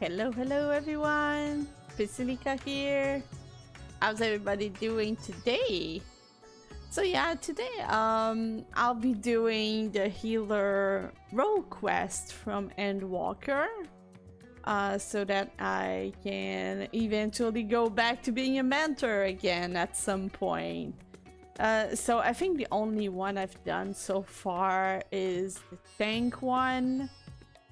Hello everyone! Basilica here. How's everybody doing today? So yeah, today I'll be doing the healer role quest from Endwalker. So that I can eventually go back to being a mentor again at some point. So I think the only one I've done so far is the tank one.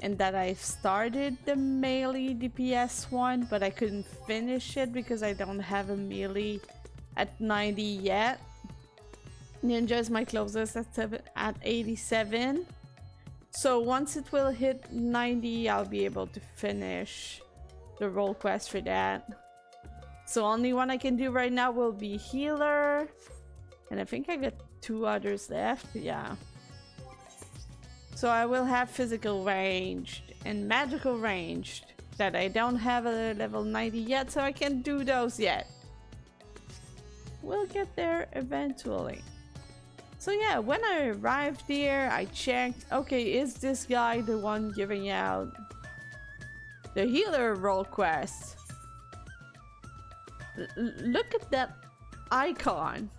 And that I've started the melee DPS one, but I couldn't finish it because I don't have a melee at 90 yet. Ninja is my closest at 87. So once it will hit 90, I'll be able to finish the role quest for that. So only one I can do right now will be healer. And I think I got 2 others left, yeah. So I will have physical ranged and magical ranged that I don't have a level 90 yet, so I can't do those yet. We'll get there eventually. So yeah, when I arrived here, I checked, okay, is this guy the one giving out the healer role quest? Look at that icon.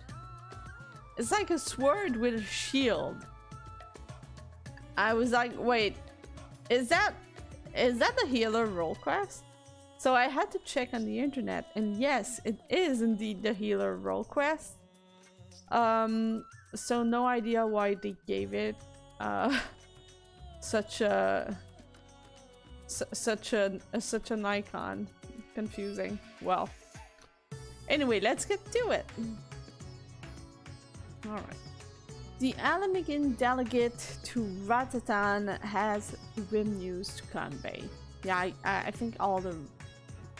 It's like a sword with a shield. I was like, wait, is that the healer role quest? So I had to check on the internet, and yes, it is indeed the healer role quest. So no idea why they gave it such an icon. Confusing. Well, anyway, let's get to it. All right. The Alamigan delegate to Ratatan has grim news to convey. Yeah, I think all the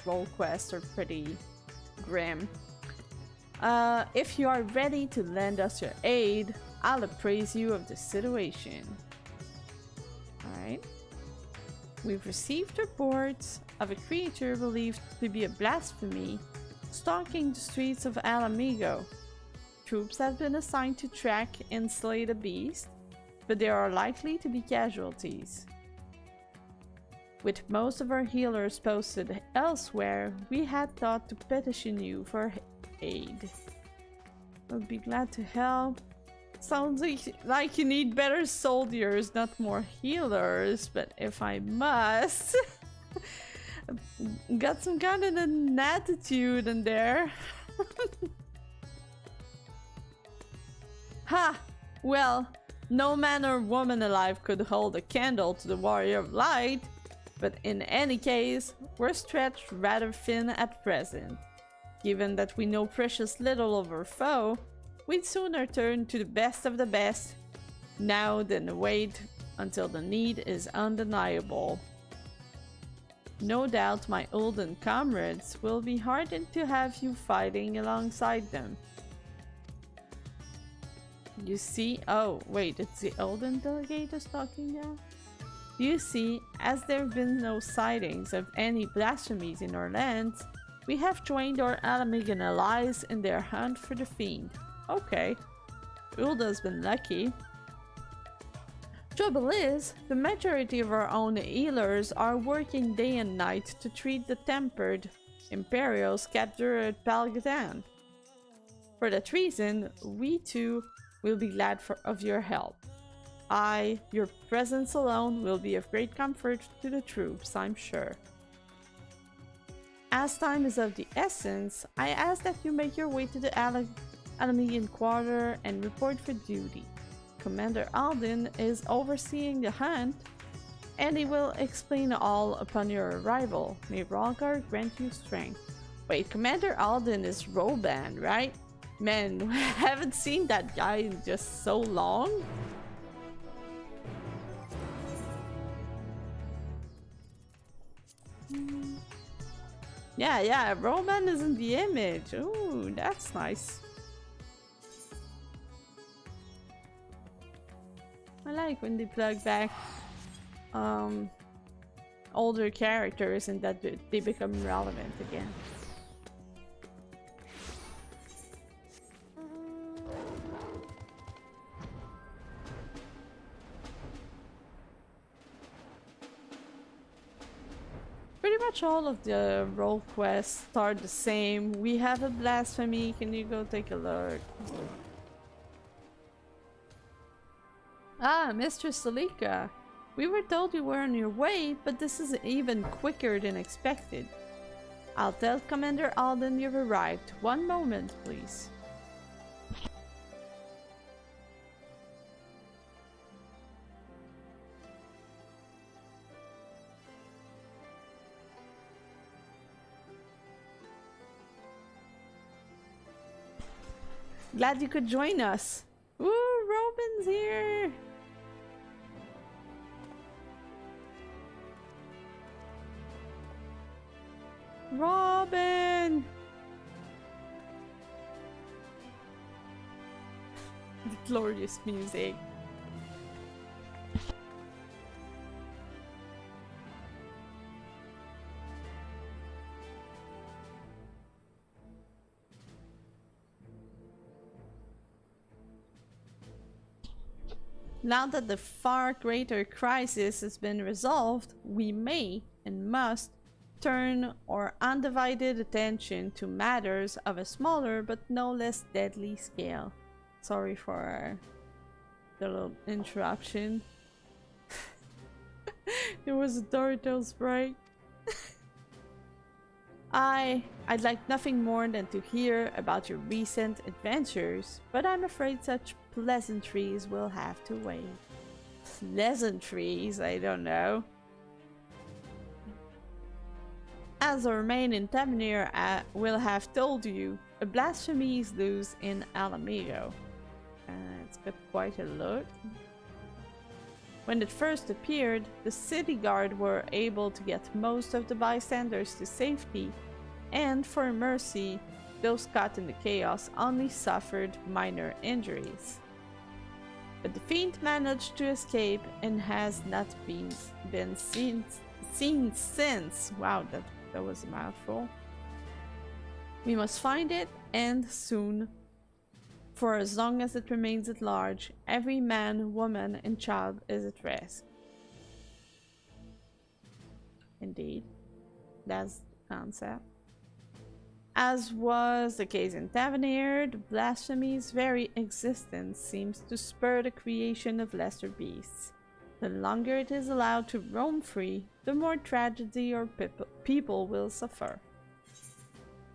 role quests are pretty grim. If you are ready to lend us your aid, I'll appraise you of the situation. Alright. We've received reports of a creature believed to be a blasphemy stalking the streets of Alamigo. Troops have been assigned to track and slay the beast, but there are likely to be casualties. With most of our healers posted elsewhere, we had thought to petition you for aid. We'll be glad to help. Sounds like you need better soldiers, not more healers, but if I must... Got some kind of an attitude in there. Ha! Well, no man or woman alive could hold a candle to the warrior of light, but in any case, we're stretched rather thin at present. Given that we know precious little of our foe, we'd sooner turn to the best of the best now than wait until the need is undeniable. No doubt my olden comrades will be heartened to have you fighting alongside them. You see, oh wait, it's the Elden delegators talking now? You see, as there have been no sightings of any blasphemies in our lands, we have joined our Alamigan allies in their hunt for the fiend. Okay, Ulda's been lucky. Trouble is, the majority of our own healers are working day and night to treat the tempered Imperials captured at Palgatan. For that reason, we too will be glad of your help. Your presence alone will be of great comfort to the troops, I'm sure. As time is of the essence, I ask that you make your way to the Alamigan quarter and report for duty. Commander Alden is overseeing the hunt, and he will explain all upon your arrival. May Rolgar grant you strength. Wait, Commander Alden is Roban, right? Man, I haven't seen that guy in just so long. Yeah, Roman is in the image. Ooh, that's nice. I like when they plug back older characters and that they become relevant again. much all of the role quests start the same. We have a blasphemy. Can you go take a look? Ah, Mistress Salika. We were told you were on your way, but this is even quicker than expected. I'll tell Commander Alden you've arrived. One moment, please. Glad you could join us. Ooh, Robin's here. Robin! The glorious music. Now that the far greater crisis has been resolved, we may and must turn our undivided attention to matters of a smaller but no less deadly scale. Sorry for the little interruption. It was a turtle sprite. I'd like nothing more than to hear about your recent adventures, but I'm afraid such pleasantries will have to wait. Pleasantries? I don't know. As our main Tavernier will have told you, a blasphemy is loose in Alamego. It's got quite a look. When it first appeared, the city guard were able to get most of the bystanders to safety, and for mercy, those caught in the chaos only suffered minor injuries. But the fiend managed to escape and has not been seen since. Wow, that was a mouthful. We must find it, and soon. For as long as it remains at large, every man, woman, and child is at risk. Indeed, that's the concept. As was the case in Tavernier, the blasphemy's very existence seems to spur the creation of lesser beasts. The longer it is allowed to roam free, the more tragedy or people will suffer.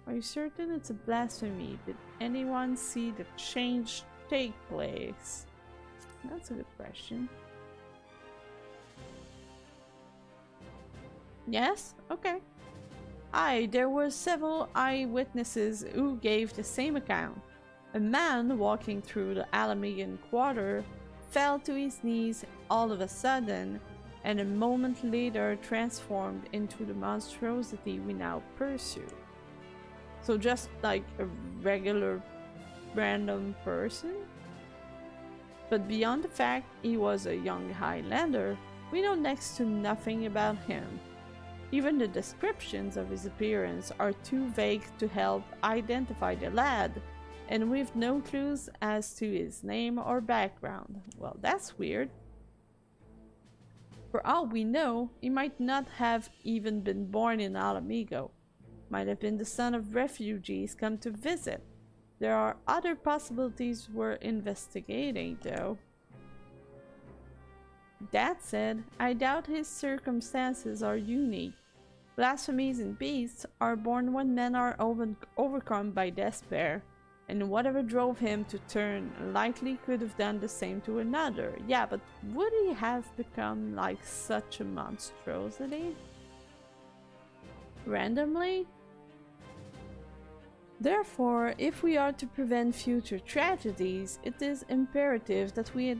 Are you certain it's a blasphemy? Did anyone see the change take place? That's a good question. Yes? Okay. Aye, there were several eyewitnesses who gave the same account. A man walking through the Alamegan quarter fell to his knees all of a sudden, and a moment later transformed into the monstrosity we now pursue. So just like a regular random person? But beyond the fact he was a young Highlander, we know next to nothing about him. Even the descriptions of his appearance are too vague to help identify the lad, and we've no clues as to his name or background. Well, that's weird. For all we know, he might not have even been born in Alamego. Might have been the son of refugees come to visit. There are other possibilities we're investigating, though. That said, I doubt his circumstances are unique. Blasphemies and beasts are born when men are overcome by despair, and whatever drove him to turn likely could have done the same to another. Yeah, but would he have become like such a monstrosity? Randomly? Therefore, if we are to prevent future tragedies, it is imperative that we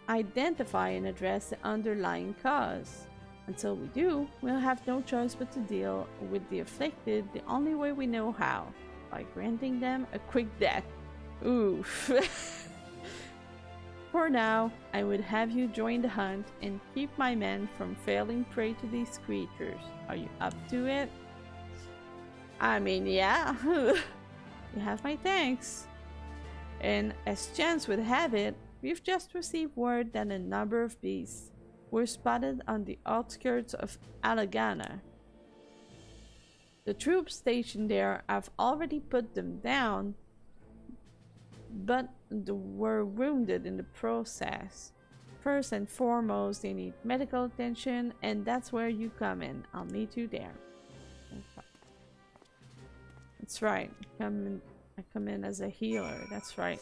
identify and address the underlying cause. Until we do, we'll have no choice but to deal with the afflicted the only way we know how, by granting them a quick death. Oof. For now, I would have you join the hunt and keep my men from falling prey to these creatures. Are you up to it? I mean, yeah. You have my thanks. And as chance would have it, we've just received word that a number of beasts were spotted on the outskirts of Alagana. The troops stationed there have already put them down, but were wounded in the process. First and foremost, they need medical attention, and that's where you come in. I'll meet you there. That's right. I come in as a healer. That's right.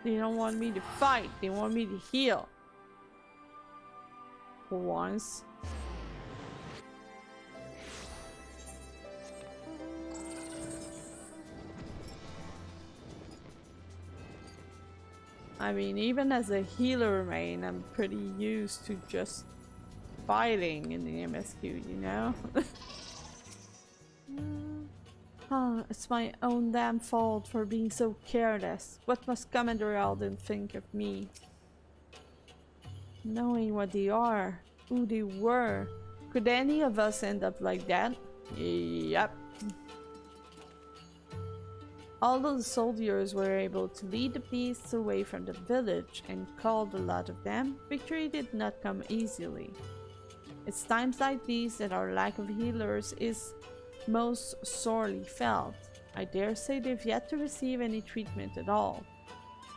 They don't want me to fight. They want me to heal. For once. I mean, even as a healer main, I'm pretty used to just fighting in the MSQ, you know? It's my own damn fault for being so careless. What must Commander Alden think of me? Knowing what they are, who they were, could any of us end up like that? Yep. Although the soldiers were able to lead the beasts away from the village and called a lot of them, victory did not come easily. It's times like these that our lack of healers is most sorely felt. I dare say they've yet to receive any treatment at all.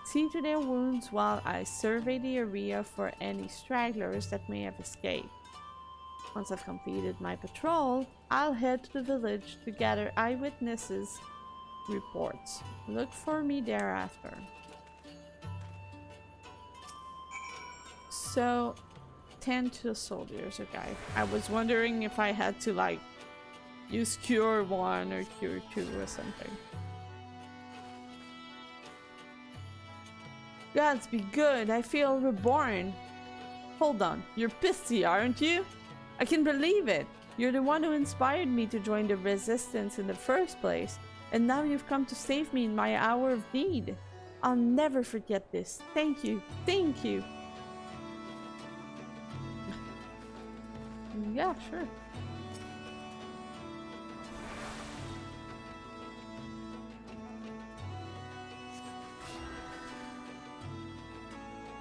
See to their wounds while I survey the area for any stragglers that may have escaped. Once I've completed my patrol, I'll head to the village to gather eyewitnesses' reports. Look for me thereafter. So, tend to the soldiers, okay. I was wondering if I had to like use cure 1 or cure 2 or something. Gods be good, I feel reborn. Hold on, you're pissy, aren't you? I can believe it. You're the one who inspired me to join the resistance in the first place, and now you've come to save me in my hour of need. I'll never forget this. Thank you, thank you. Yeah, sure.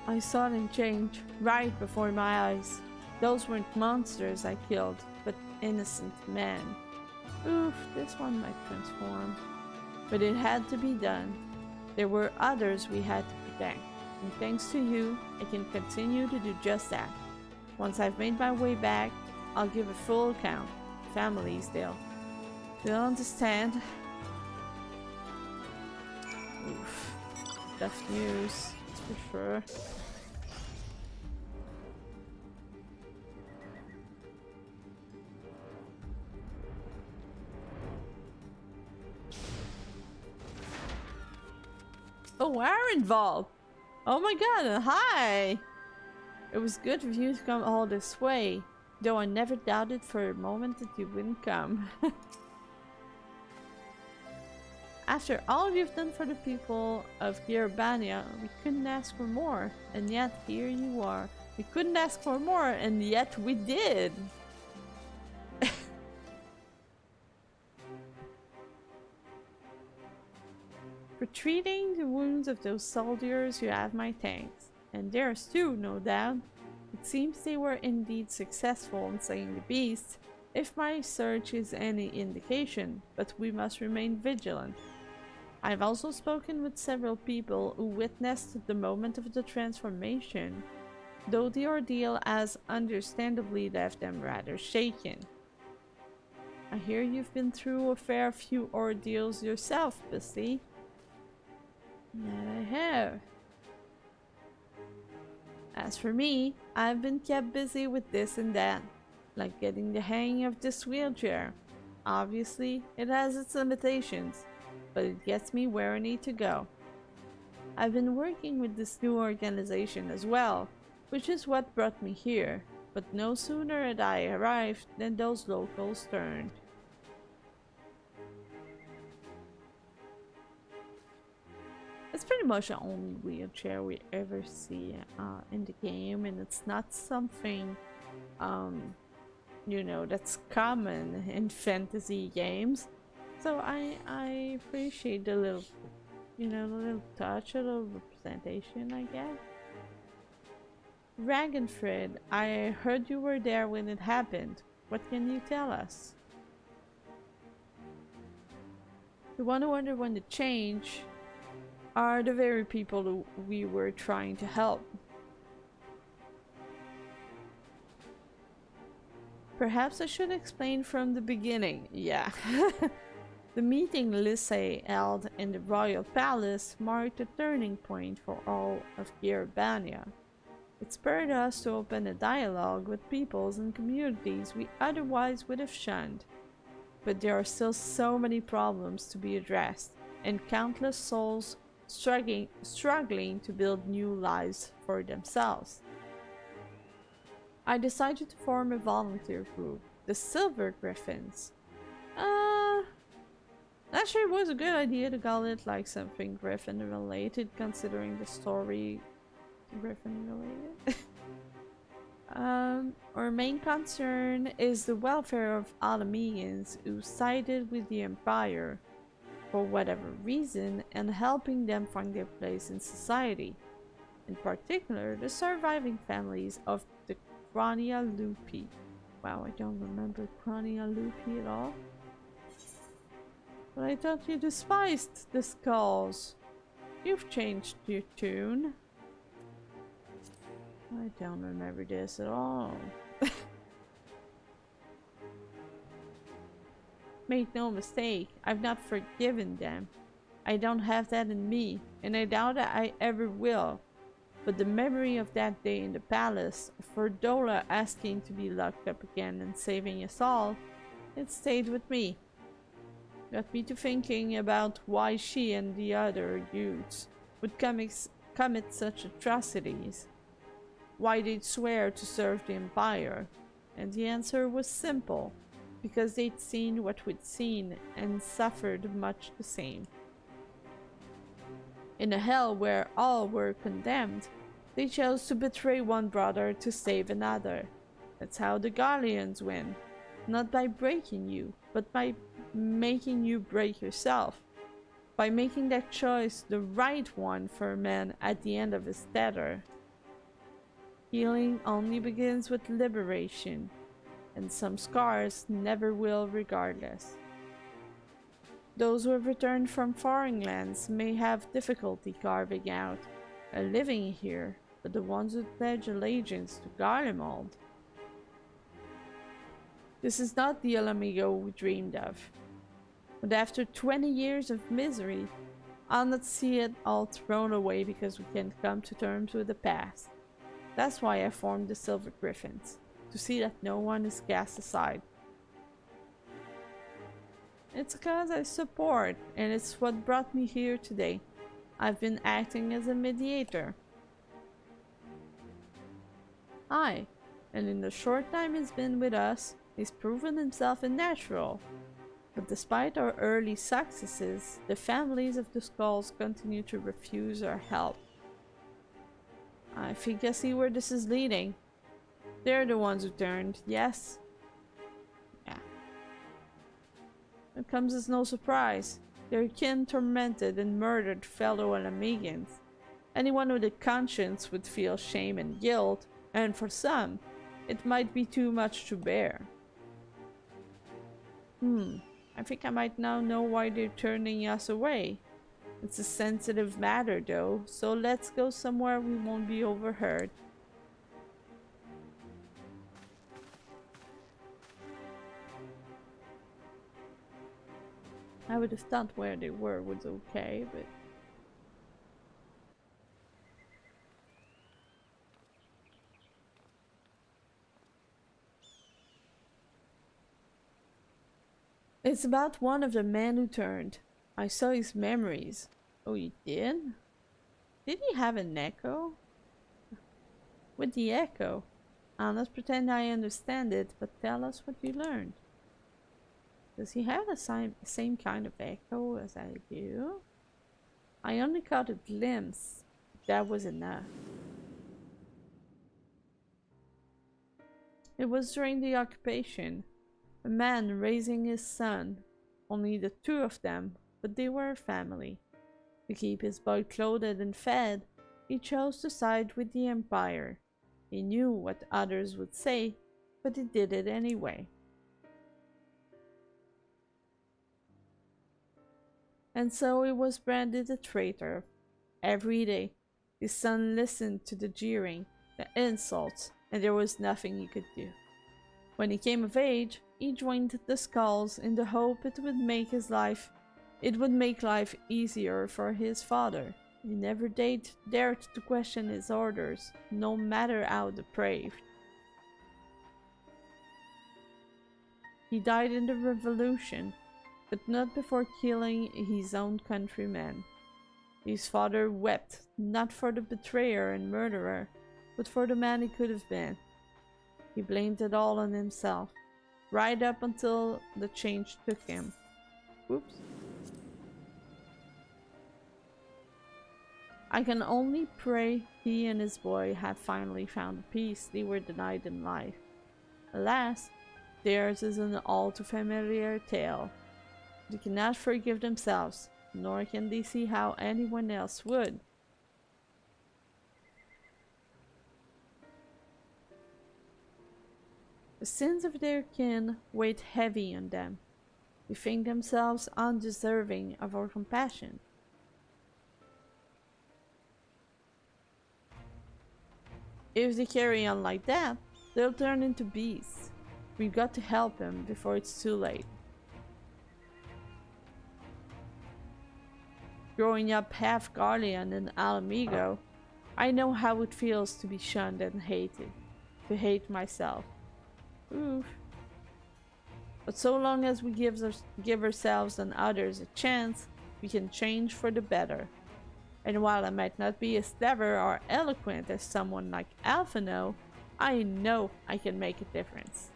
I saw them change right before my eyes. Those weren't monsters I killed, but innocent men. Oof, this one might transform. But it had to be done. There were others we had to protect, and thanks to you, I can continue to do just that. Once I've made my way back, I'll give a full account. Families, they'll understand. Oof. Tough news, that's for sure. Oh, Arenval! Oh my god, hi! It was good of you to come all this way, though I never doubted for a moment that you wouldn't come. After all you've done for the people of Yerbania, we couldn't ask for more, and yet here you are. We couldn't ask for more, and yet we did! For treating the wounds of those soldiers, you have my thanks. And theirs too, no doubt. It seems they were indeed successful in slaying the beasts, if my search is any indication, but we must remain vigilant. I've also spoken with several people who witnessed the moment of the transformation, though the ordeal has understandably left them rather shaken. I hear you've been through a fair few ordeals yourself, Bussy. That I have. As for me, I've been kept busy with this and that, like getting the hang of this wheelchair. Obviously, it has its limitations, but it gets me where I need to go. I've been working with this new organization as well, which is what brought me here, but no sooner had I arrived than those locals turned. It's pretty much the only wheelchair we ever see in the game, and it's not something, you know, that's common in fantasy games. So I appreciate the little, you know, the little touch, a little representation, I guess. Ragenfred, I heard you were there when it happened. What can you tell us? The one who underwent the change are the very people who we were trying to help. Perhaps I should explain from the beginning. Yeah. The meeting Lissay held in the royal palace marked a turning point for all of Yerbania. It spurred us to open a dialogue with peoples and communities we otherwise would have shunned. But there are still so many problems to be addressed, and countless souls struggling to build new lives for themselves. I decided to form a volunteer group, the Silver Griffins. Actually, it was a good idea to call it like something Griffin related, considering the story Griffin related. Our main concern is the welfare of Alamegans who sided with the Empire for whatever reason and helping them find their place in society. In particular, the surviving families of the Crania Lupi. Wow, I don't remember Crania Lupi at all. But I thought you despised the skulls. You've changed your tune. I don't remember this at all. Make no mistake, I've not forgiven them. I don't have that in me, and I doubt that I ever will. But the memory of that day in the palace, for Dola asking to be locked up again and saving us all, it stayed with me. Got me to thinking about why she and the other youths would commit such atrocities. Why they'd swear to serve the Empire. And the answer was simple. Because they'd seen what we'd seen and suffered much the same. In a hell where all were condemned, they chose to betray one brother to save another. That's how the Garleans win. Not by breaking you, but by making you break yourself. By making that choice the right one for a man at the end of his tether. Healing only begins with liberation, and some scars never will regardless. Those who have returned from foreign lands may have difficulty carving out a living here, but the ones who pledge allegiance to Garlemald. This is not the Alamigo we dreamed of. But after 20 years of misery, I'll not see it all thrown away because we can't come to terms with the past. That's why I formed the Silver Griffins, to see that no one is cast aside. It's a cause I support, and it's what brought me here today. I've been acting as a mediator. Aye, and in the short time he's been with us, he's proven himself a natural. But despite our early successes, the families of the Skulls continue to refuse our help. I think I see where this is leading. They're the ones who turned, yes? Yeah. It comes as no surprise. Their kin tormented and murdered fellow Alamegans. Anyone with a conscience would feel shame and guilt, and for some, it might be too much to bear. I think I might now know why they're turning us away. It's a sensitive matter though, so let's go somewhere we won't be overheard. I would have thought where they were was okay, but... It's about one of the men who turned. I saw his memories. Oh, you did? Did he have an echo? With the echo? I'll not pretend I understand it, but tell us what you learned. Does he have the same kind of echo as I do? I only caught a glimpse. That was enough. It was during the occupation. A man raising his son. Only the two of them, but they were a family. To keep his boy clothed and fed, he chose to side with the Empire. He knew what others would say, but he did it anyway. and so he was branded a traitor. Every day, his son listened to the jeering, the insults, and there was nothing he could do. When he came of age, he joined the Skulls in the hope it would make life easier for his father. He never dared to question his orders, no matter how depraved. He died in the revolution, but not before killing his own countrymen. His father wept, not for the betrayer and murderer, but for the man he could have been. He blamed it all on himself, right up until the change took him. Oops. I can only pray he and his boy have finally found the peace they were denied in life. Alas, theirs is an all too familiar tale. They cannot forgive themselves, nor can they see how anyone else would. The sins of their kin weighed heavy on them. They think themselves undeserving of our compassion. If they carry on like that, they'll turn into beasts. We've got to help them before it's too late. Growing up half Guardian in Alamigo, I know how it feels to be shunned and hated. To hate myself. Oof. But so long as we give ourselves and others a chance, we can change for the better. And while I might not be as clever or eloquent as someone like Alphino, I know I can make a difference.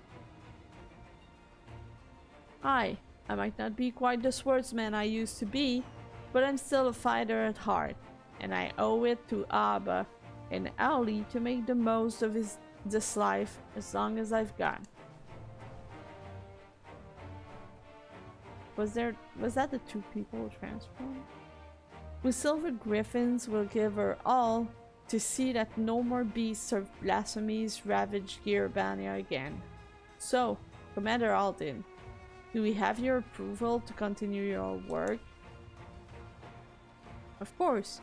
I might not be quite the swordsman I used to be, but I'm still a fighter at heart, and I owe it to Abba and Auli to make the most of this life as long as I've got. Was that the two people transformed? With silver griffins will give her all to see that no more beasts or blasphemies ravage Girabania again. So, Commander Alden, do we have your approval to continue your work? Of course.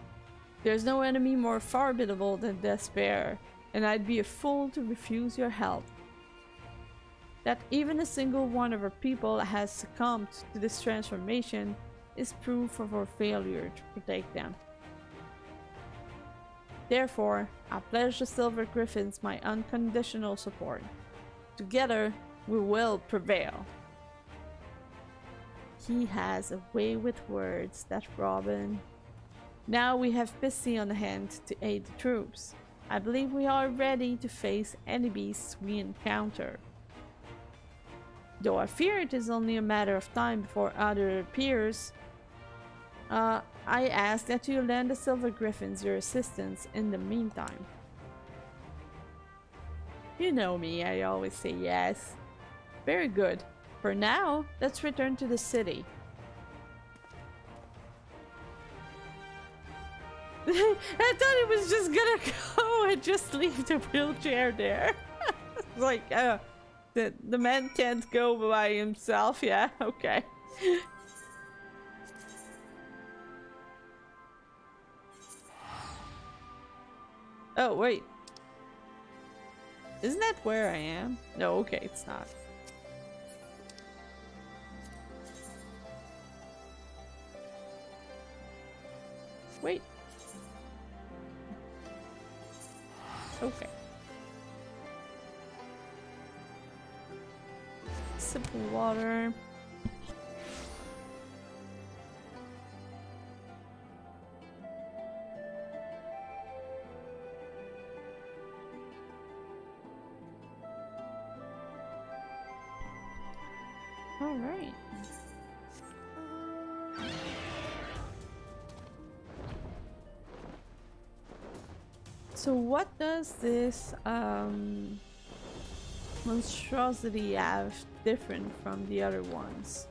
There's no enemy more formidable than despair, and I'd be a fool to refuse your help. That even a single one of our people has succumbed to this transformation is proof of our failure to protect them. Therefore, I pledge the Silver Griffins my unconditional support. Together, we will prevail. He has a way with words, that Robin. Now we have Pissy on hand to aid the troops. I believe we are ready to face any beasts we encounter. Though I fear it is only a matter of time before other appears, I ask that you lend the Silver Griffins your assistance in the meantime. You know me, I always say yes. Very good. For now, let's return to the city. I thought it was just gonna go and just leave the wheelchair there. Like, the man can't go by himself, yeah? Okay. Oh, wait. Isn't that where I am? No, okay, it's not. Wait. Okay. Sip of water. All right. So what does this monstrosity have different from the other ones?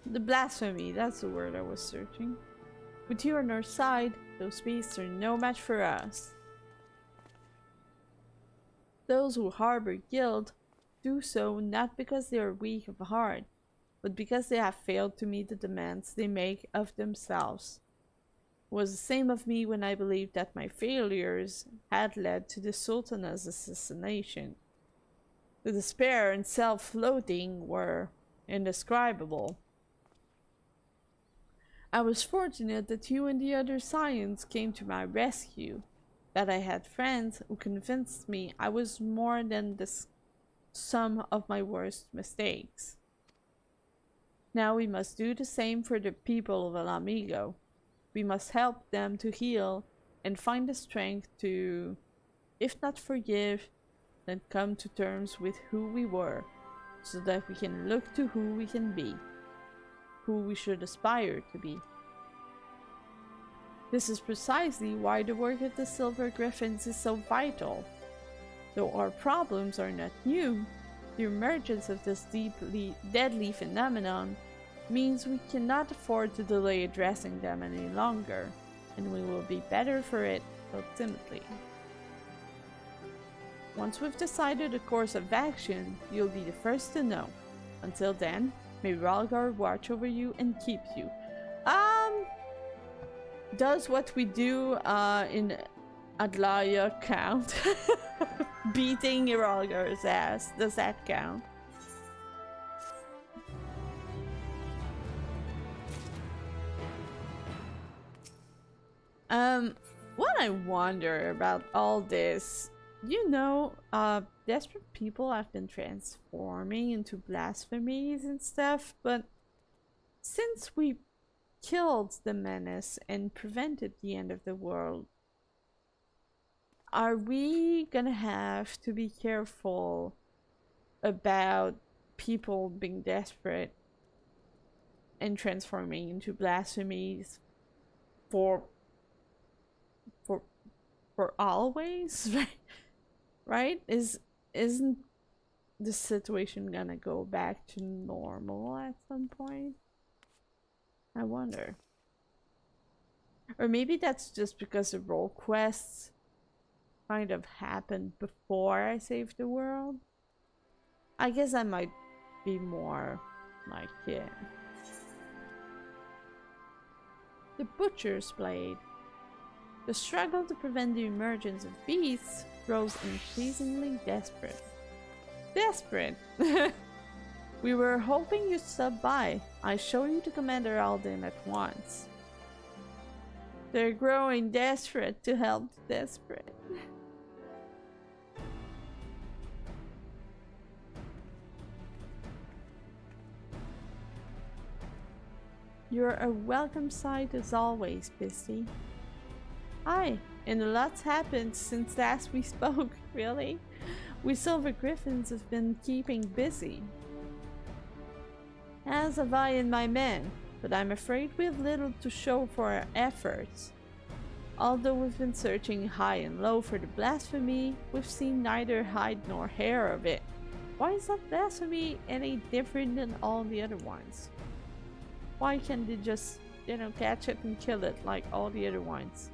The blasphemy, that's the word I was searching. With you on our side, those beasts are no match for us. Those who harbor guilt do so not because they are weak of heart, but because they have failed to meet the demands they make of themselves. It was the same of me when I believed that my failures had led to the Sultana's assassination. The despair and self-loathing were indescribable. I was fortunate that you and the other Scions came to my rescue, that I had friends who convinced me I was more than the sum of my worst mistakes. Now we must do the same for the people of El Amigo. We must help them to heal and find the strength to, if not forgive, then come to terms with who we were, so that we can look to who we can be, who we should aspire to be. This is precisely why the work of the Silver Griffins is so vital. Though our problems are not new, the emergence of this deadly phenomenon means we cannot afford to delay addressing them any longer, and we will be better for it ultimately. Once we've decided a course of action, you'll be the first to know. Until then, may Ralgar watch over you and keep you. Does what we do in Adlaya count? Beating Ralgar's ass, does that count? What I wonder about all this, desperate people have been transforming into blasphemies and stuff, but since we killed the menace and prevented the end of the world, are we gonna have to be careful about people being desperate and transforming into blasphemies for always? Right? Isn't the situation gonna go back to normal at some point? I wonder. Or maybe that's just because the role quests kind of happened before I saved the world. I guess I might be more like, yeah. The Butcher's Blade. The struggle to prevent the emergence of beasts grows increasingly desperate. Desperate? We were hoping you'd stop by. I show you to Commander Alden at once. They're growing desperate to help the desperate. You're a welcome sight as always, Pisty. Hi, and a lot's happened since last we spoke, really? We Silver Griffins have been keeping busy. As have I and my men, but I'm afraid we have little to show for our efforts. Although we've been searching high and low for the blasphemy, we've seen neither hide nor hair of it. Why is that blasphemy any different than all the other ones? Why can't they just, catch it and kill it like all the other ones?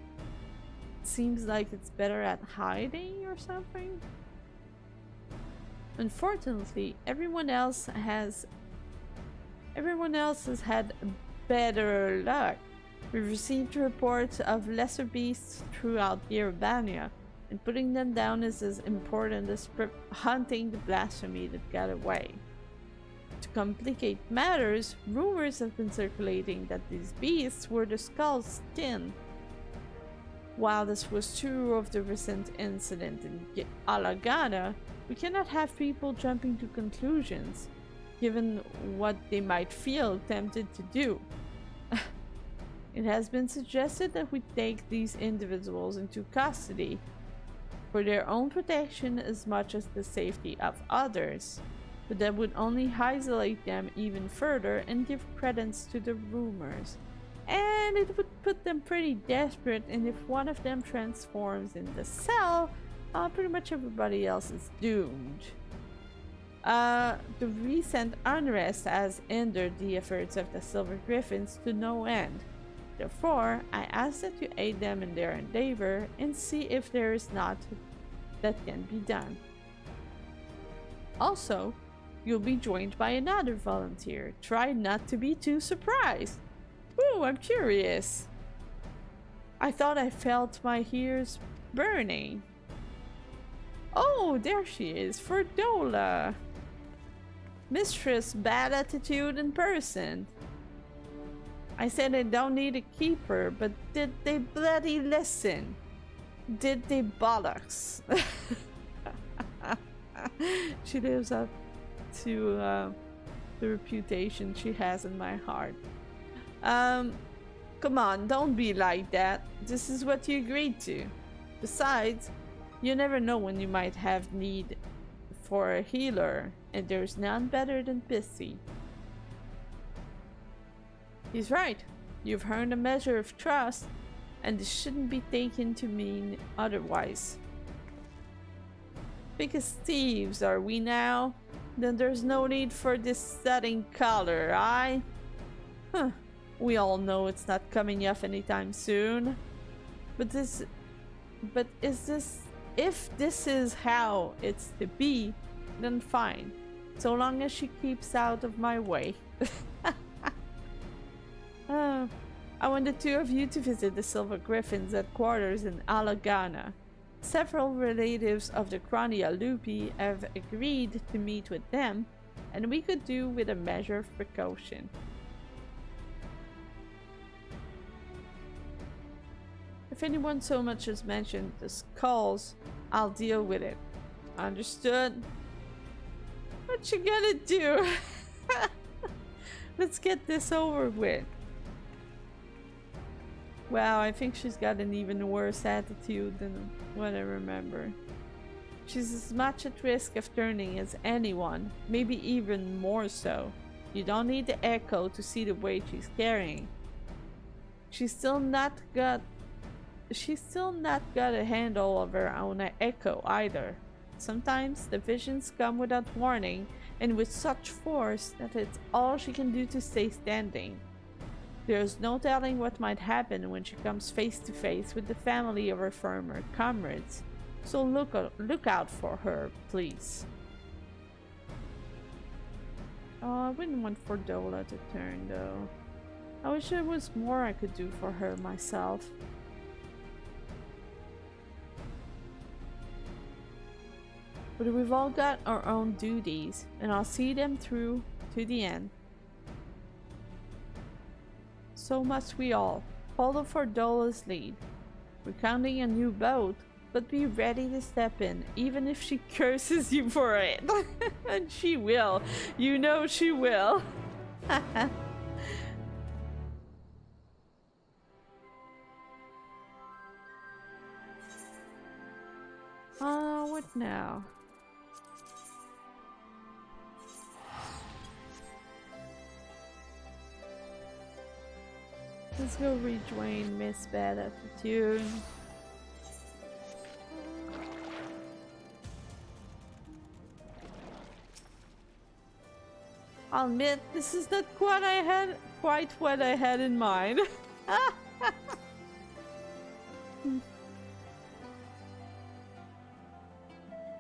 It seems like it's better at hiding or something? Unfortunately, everyone else has had better luck. We've received reports of lesser beasts throughout Yerbania, and putting them down is as important as hunting the blasphemy that got away. To complicate matters, rumors have been circulating that these beasts were the Skull's kin. While this was true of the recent incident in Alagana, we cannot have people jumping to conclusions, given what they might feel tempted to do. It has been suggested that we take these individuals into custody for their own protection as much as the safety of others, but that would only isolate them even further and give credence to the rumors. And it would put them pretty desperate, and if one of them transforms in the cell, pretty much everybody else is doomed. The recent unrest has hindered the efforts of the Silver Griffins to no end. Therefore, I ask that you aid them in their endeavor and see if there is not that can be done. Also, you'll be joined by another volunteer. Try not to be too surprised. Ooh, I'm curious. I thought I felt my ears burning. Oh, there she is, Ferdola. Mistress Bad Attitude in person. I said I don't need a keeper, but did they bloody listen? Did they bollocks? She lives up to the reputation she has in my heart. Come on, don't be like that. This is what you agreed to. Besides, you never know when you might have need for a healer, and there's none better than Pissy. He's right. You've earned a measure of trust, and this shouldn't be taken to mean otherwise. Because thieves, are we now? Then there's no need for this setting color, aye? Huh. We all know it's not coming off anytime soon. But if this is how it's to be, then fine. So long as she keeps out of my way. I want the two of you to visit the Silver Griffins at quarters in Alagana. Several relatives of the Chronia Lupi have agreed to meet with them, and we could do with a measure of precaution. If anyone so much as mentioned the skulls, I'll deal with it. Understood? What you gonna do? Let's get this over with. Wow, I think she's got an even worse attitude than what I remember. She's as much at risk of turning as anyone, maybe even more so. You don't need the echo to see the weight she's carrying. She's still not got a handle of her own echo either. Sometimes the visions come without warning and with such force that it's all she can do to stay standing. There's no telling what might happen when she comes face to face with the family of her former comrades, so look out for her, please. Oh, I wouldn't want Ferdola to turn, though. I wish there was more I could do for her myself. But we've all got our own duties, and I'll see them through to the end. So must we all. Follow Ferdola's lead. We're counting a new boat, but be ready to step in, even if she curses you for it. And she will. You know she will. What now? Let's go rejoin Miss Bad Attitude. I'll admit, this is not quite what I had in mind.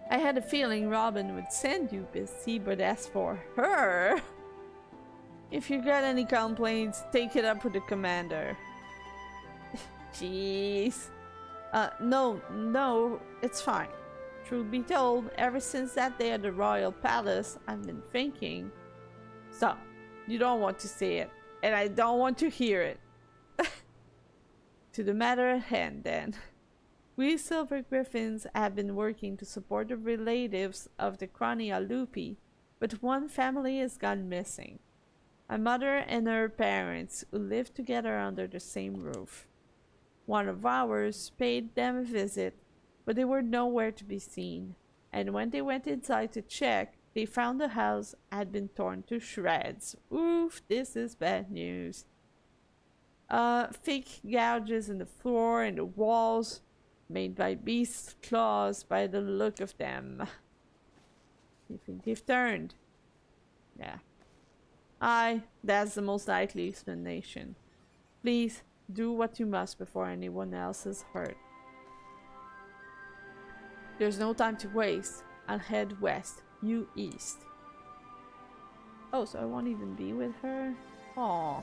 I had a feeling Robin would send you busy, but as for her... If you got any complaints, take it up with the commander. Jeez. No, it's fine. Truth be told, ever since that day at the Royal Palace, I've been thinking... So, you don't want to say it, and I don't want to hear it. To the matter at hand, then. We Silver Griffins have been working to support the relatives of the Chronia Lupi, but one family has gone missing. My mother and her parents, who lived together under the same roof. One of ours paid them a visit, but they were nowhere to be seen, and when they went inside to check, they found the house had been torn to shreds. Oof, this is bad news. Fake gouges in the floor and the walls, made by beasts' claws by the look of them. You think they've turned? Yeah. Aye, that's the most likely explanation. Please, do what you must before anyone else is hurt. There's no time to waste. I'll head west. You east. Oh, so I won't even be with her? Aw.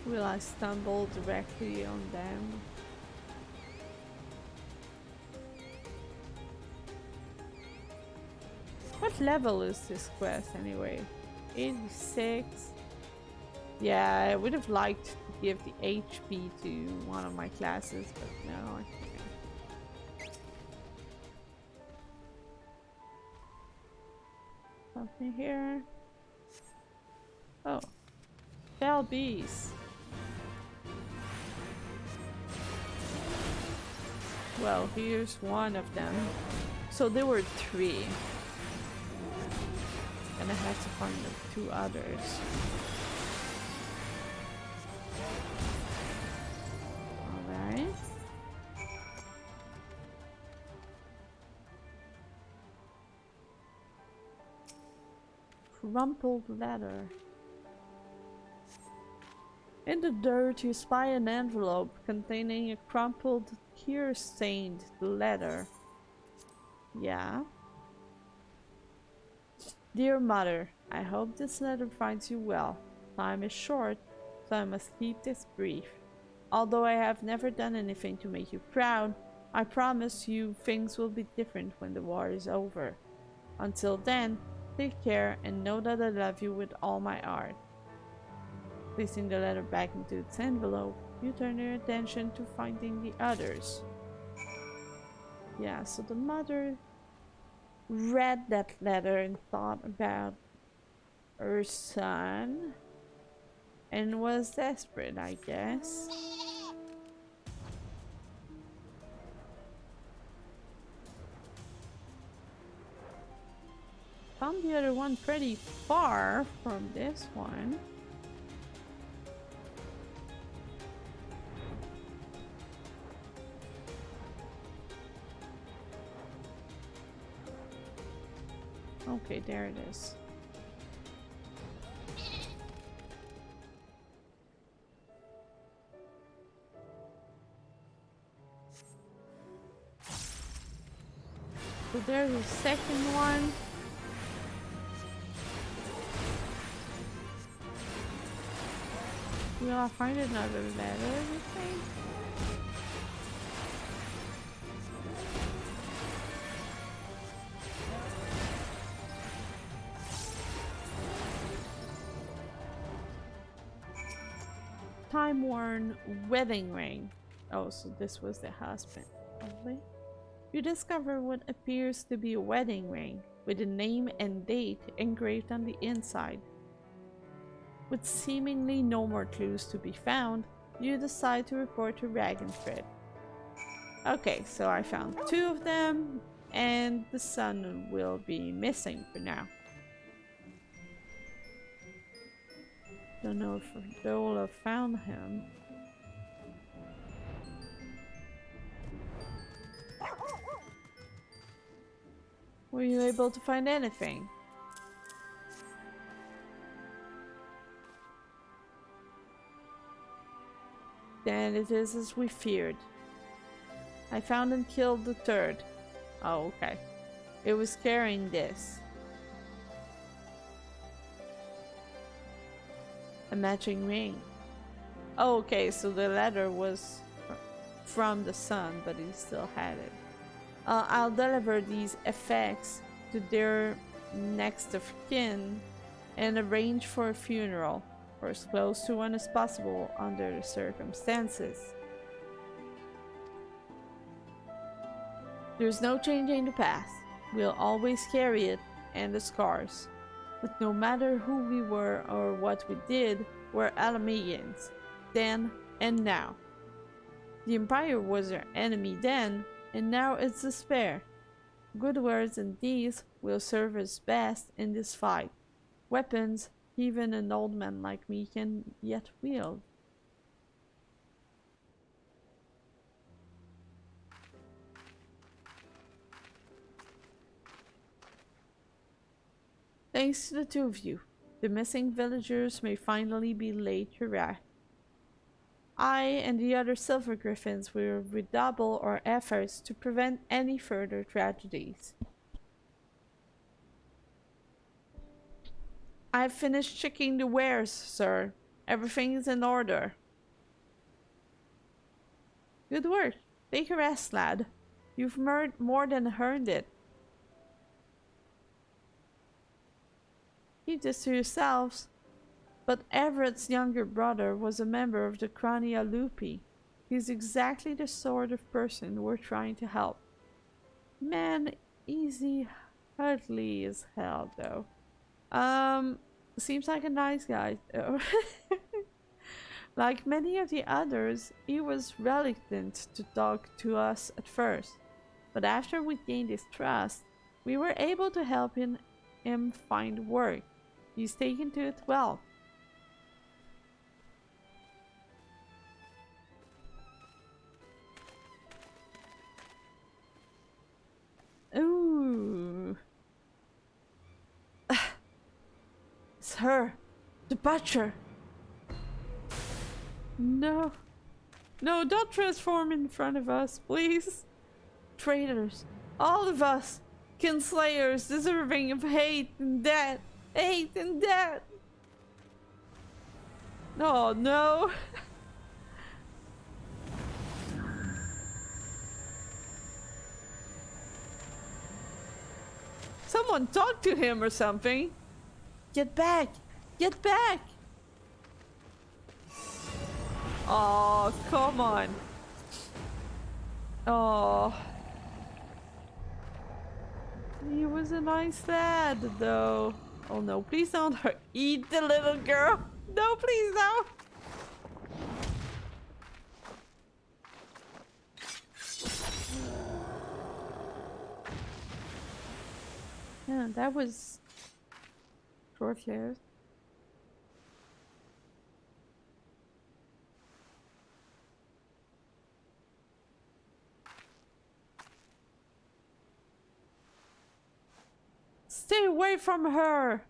Will I stumble directly on them? What level is this quest anyway? 86? Yeah, I would have liked to give the HP to one of my classes, but no, I can't. Something here. Oh. Fell bees. Well, here's one of them. So there were 3. And I had to find the 2 others. Alright. Crumpled letter. In the dirt, you spy an envelope containing a crumpled, tear-stained letter. Yeah. Dear Mother, I hope this letter finds you well. Time is short, so I must keep this brief. Although I have never done anything to make you proud, I promise you things will be different when the war is over. Until then, take care and know that I love you with all my heart. Placing the letter back into its envelope, you turn your attention to finding the others. Yeah, so the mother read that letter and thought about her son and was desperate, I guess. Found the other one pretty far from this one. Okay, there it is. So there's a second one. Will I find another letter, you think? Time-worn wedding ring. Oh, so this was the husband. Lovely. You discover what appears to be a wedding ring with a name and date engraved on the inside. With seemingly no more clues to be found, you decide to report to Ragenfred. Okay, so I found 2 of them, and the son will be missing for now. Don't know if Dola found him. Were you able to find anything? Then it is as we feared. I found and killed the 3rd. Oh, okay. It was carrying this. A matching ring. Oh, okay, so the letter was from the son, but he still had it. I'll deliver these effects to their next of kin and arrange for a funeral, or as close to one as possible under the circumstances. There's no changing the past. We'll always carry it and the scars. But no matter who we were or what we did, we're Alamegans, then and now. The Empire was our enemy then, and now it's despair. Good words and deeds will serve us best in this fight. Weapons, even an old man like me can yet wield. Thanks to the two of you, the missing villagers may finally be laid to rest. I and the other Silver Griffins will redouble our efforts to prevent any further tragedies. I've finished checking the wares, sir. Everything is in order. Good work. Take a rest, lad. You've more than earned it. Keep this to yourselves. But Everett's younger brother was a member of the Crania Lupi. He's exactly the sort of person we're trying to help. Man, easy hardly as hell, though. Seems like a nice guy, though. Like many of the others, he was reluctant to talk to us at first. But after we gained his trust, we were able to help him find work. He's taken to it well. Ooh. It's her. The butcher. No. No, don't transform in front of us, please. Traitors. All of us. Kinslayers deserving of hate and death. Hate and death. Oh, no. Someone talk to him or something. Get back! Get back! Oh, come on. Oh. He was a nice lad, though. Oh no, please don't eat the little girl. No, please no. Yeah, that was short-lived. Stay away from her!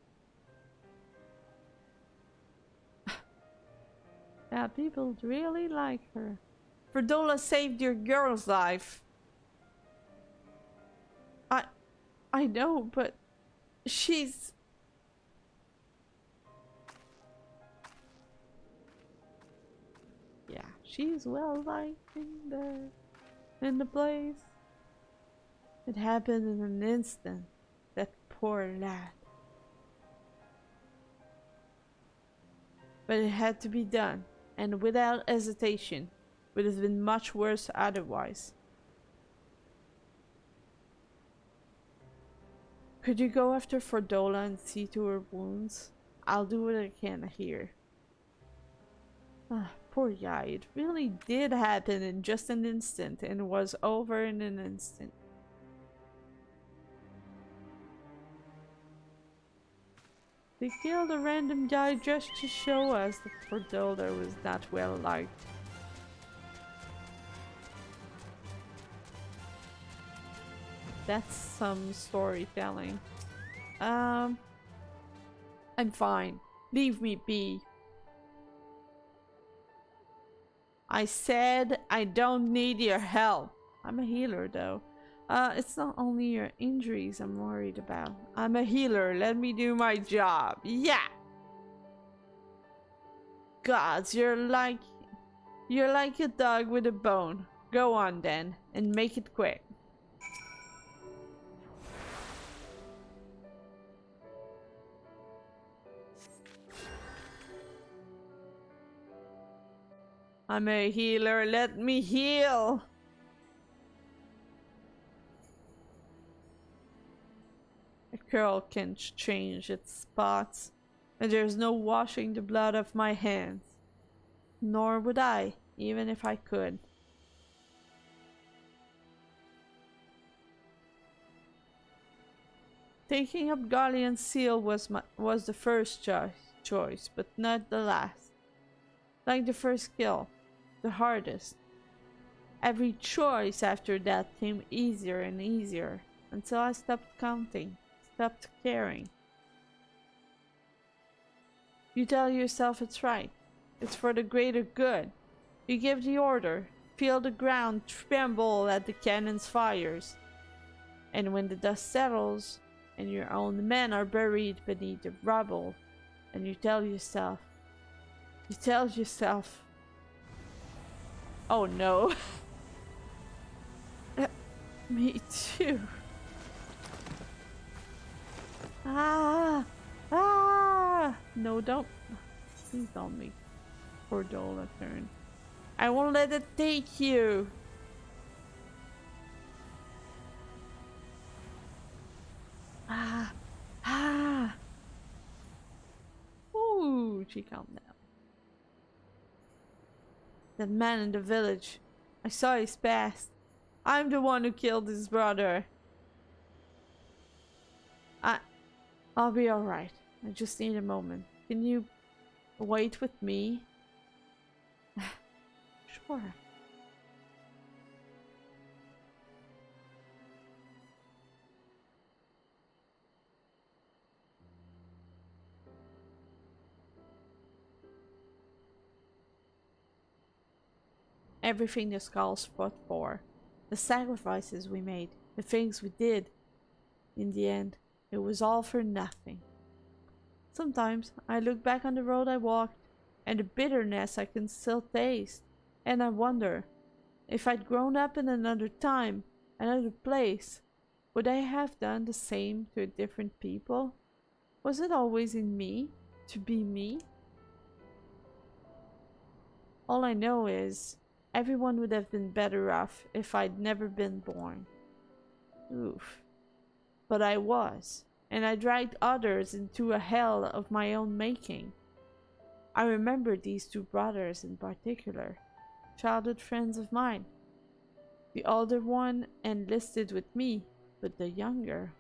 Yeah, people really like her. Verdola saved your girl's life. I know, but she's... Yeah, she's well liked in the place. It happened in an instant. That poor lad. But it had to be done, and without hesitation. Would have been much worse otherwise. Could you go after Fordola and see to her wounds? I'll do what I can here. Ah, poor guy. It really did happen in just an instant and was over in an instant. They killed a random guy just to show us that Fordola was not well liked. That's some storytelling. I'm fine. Leave me be. I said I don't need your help. I'm a healer though. It's not only your injuries I'm worried about. I'm a healer. Let me do my job. Yeah. Gods, you're like a dog with a bone. Go on then, and make it quick. I'm a healer, let me heal! A curl can change its spots, and there's no washing the blood off my hands. Nor would I, even if I could. Taking up Galleon's seal was the first choice, but not the last. Like the first kill. The hardest. Every choice after that came easier and easier, until I stopped counting, stopped caring. You tell yourself it's right. It's for the greater good. You give the order. Feel the ground tremble at the cannon's fires. And when the dust settles, and your own men are buried beneath the rubble, and you tell yourself, oh no. Me too. Ah! Ah! No, don't. Please don't make Cordola turn. I won't let it take you. Ah! Ah! Ooh, she calmed down. That man in the village. I saw his past. I'm the one who killed his brother. I'll be alright. I just need a moment. Can you wait with me? Sure. Everything the skulls fought for, the sacrifices we made, the things we did, in the end, it was all for nothing. Sometimes I look back on the road I walked and the bitterness I can still taste, and I wonder if I'd grown up in another time, another place, would I have done the same to different people? Was it always in me to be me? All I know is everyone would have been better off if I'd never been born. Oof. But I was, and I dragged others into a hell of my own making. I remember these two brothers in particular, childhood friends of mine. The older one enlisted with me, but the younger,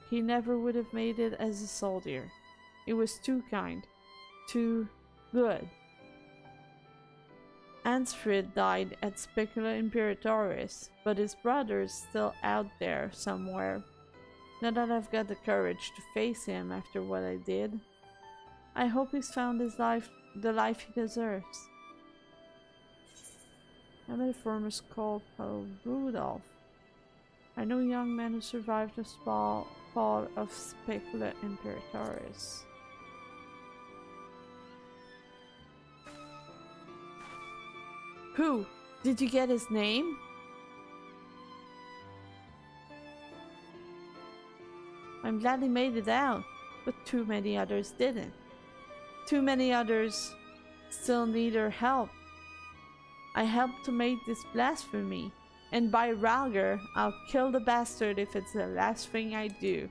he never would have made it as a soldier. He was too kind, too good. Ansfrid died at Spicula Imperatoris, but his brother's still out there somewhere. Now that I've got the courage to face him after what I did, I hope he's found the life he deserves. I met a former skull called Rudolph. I know a young man who survived the fall of Spicula Imperatoris. Who? Did you get his name? I'm glad he made it out, but too many others didn't. Too many others still need our help. I helped to make this blasphemy, and by Ralger, I'll kill the bastard if it's the last thing I do.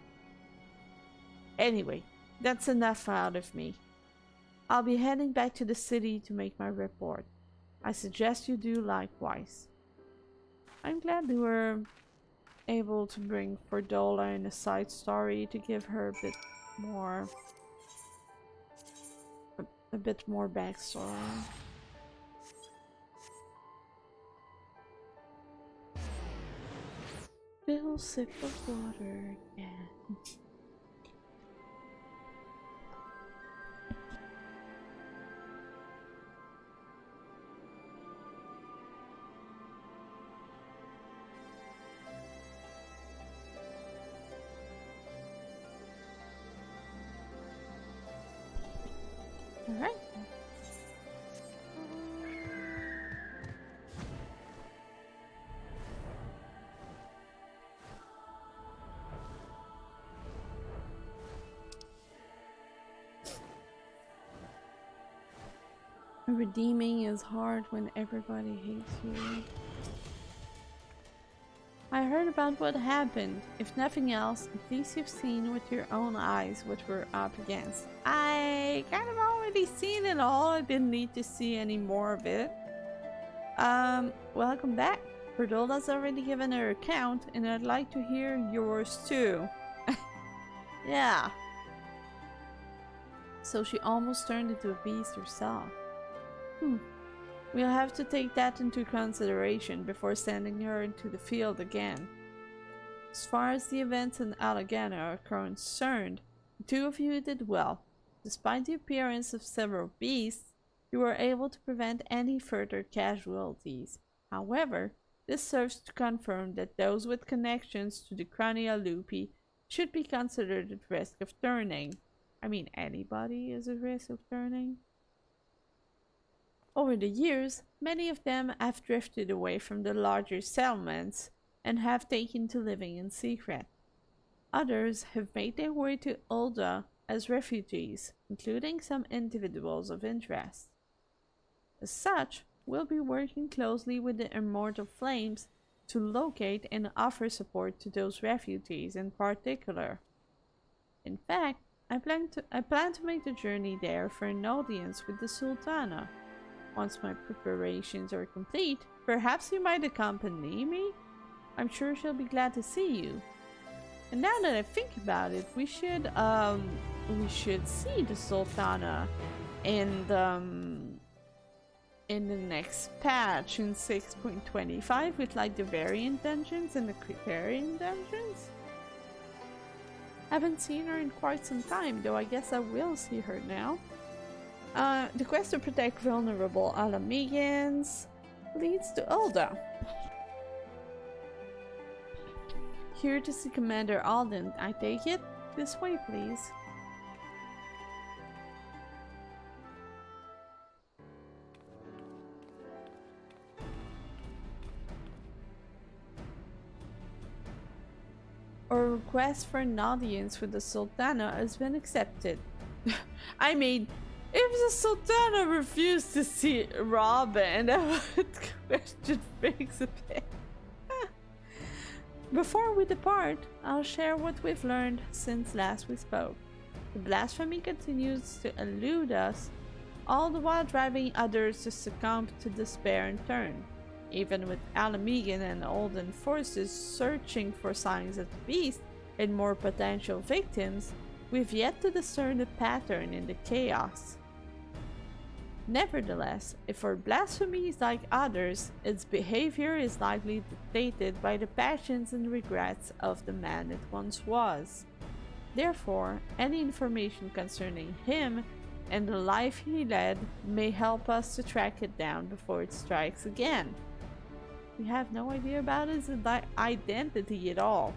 Anyway, that's enough out of me. I'll be heading back to the city to make my report. I suggest you do likewise. I'm glad we were able to bring Fordola in a side story to give her a bit more backstory. Little sip of water again. Alright. Redeeming is hard when everybody hates you. I heard about what happened. If nothing else, at least you've seen with your own eyes what we're up against. I kind of already seen it all. I didn't need to see any more of it. Welcome back. Perdola's already given her account, and I'd like to hear yours too. Yeah. So she almost turned into a beast herself. We'll have to take that into consideration before sending her into the field again. As far as the events in Alagana are concerned, the two of you did well. Despite the appearance of several beasts, you were able to prevent any further casualties. However, this serves to confirm that those with connections to the Crania Lupi should be considered at risk of turning. I mean, anybody is at risk of turning. Over the years, many of them have drifted away from the larger settlements and have taken to living in secret. Others have made their way to Ulda as refugees, including some individuals of interest. As such, we'll be working closely with the Immortal Flames to locate and offer support to those refugees in particular. In fact, I plan to make the journey there for an audience with the Sultana. Once my preparations are complete, perhaps you might accompany me? I'm sure she'll be glad to see you. And now that I think about it, we should see the Sultana in the next patch in 6.25 with like the variant dungeons and the Criterion dungeons. Haven't seen her in quite some time, though I guess I will see her now. The quest to protect vulnerable Alamegans leads to Ulda. Here to see Commander Alden, I take it? This way, please. A request for an audience with the Sultana has been accepted. I mean, if the Sultana refused to see Robin, that would question things a bit. Before we depart, I'll share what we've learned since last we spoke. The blasphemy continues to elude us, all the while driving others to succumb to despair and turn. Even with Alamegan and Olden forces searching for signs of the beast and more potential victims, we've yet to discern a pattern in the chaos. Nevertheless, if our blasphemy is like others, its behavior is likely dictated by the passions and regrets of the man it once was. Therefore, any information concerning him and the life he led may help us to track it down before it strikes again. We have no idea about his identity at all.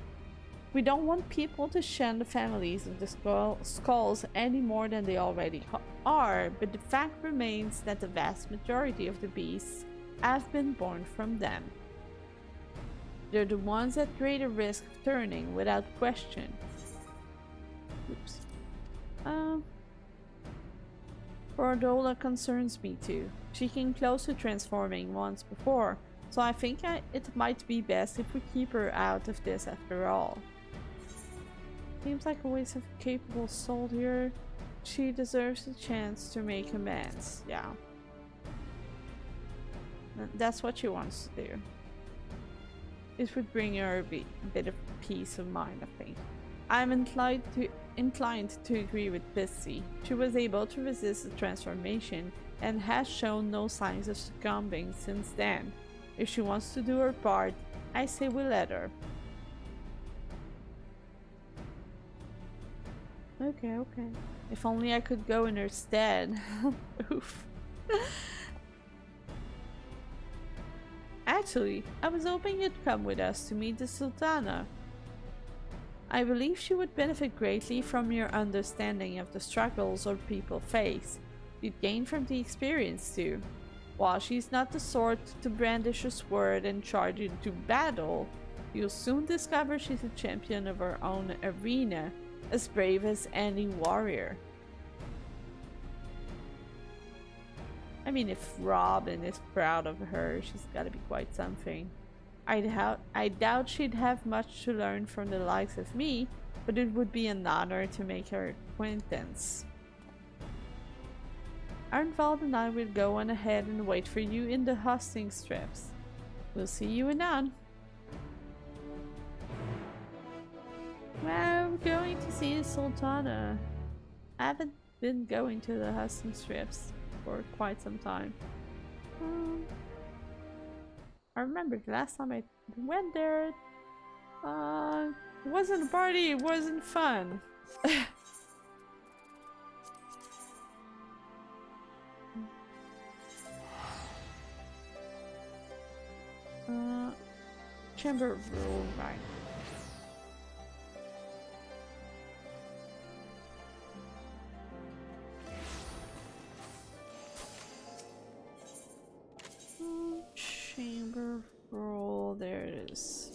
We don't want people to shun the families of the skulls any more than they already are, but the fact remains that the vast majority of the beasts have been born from them. They're the ones at greater risk of turning without question. Oops. Bordola concerns me too. She came close to transforming once before, so I think it might be best if we keep her out of this after all. Seems like a waste of a capable soul here. She deserves a chance to make amends. Yeah. That's what she wants to do. It would bring her a bit of peace of mind, I think. I'm inclined to agree with Pissy. She was able to resist the transformation and has shown no signs of succumbing since then. If she wants to do her part, I say we let her. Okay. If only I could go in her stead. Oof. Actually, I was hoping you'd come with us to meet the Sultana. I believe she would benefit greatly from your understanding of the struggles our people face. You'd gain from the experience too. While she's not the sort to brandish a sword and charge into battle, you'll soon discover she's a champion of her own arena, as brave as any warrior. I mean, if Robin is proud of her, she's gotta be quite something. I doubt she'd have much to learn from the likes of me, but it would be an honor to make her acquaintance. Arnvald and I will go on ahead and wait for you in the hosting strips. We'll see you anon. Well, we're going to see the Sultana. I haven't been going to the hosting strips for quite some time. I remember the last time I went there, it wasn't a party, it wasn't fun. Chamber of Rule, right. Chamber of Rule, there it is.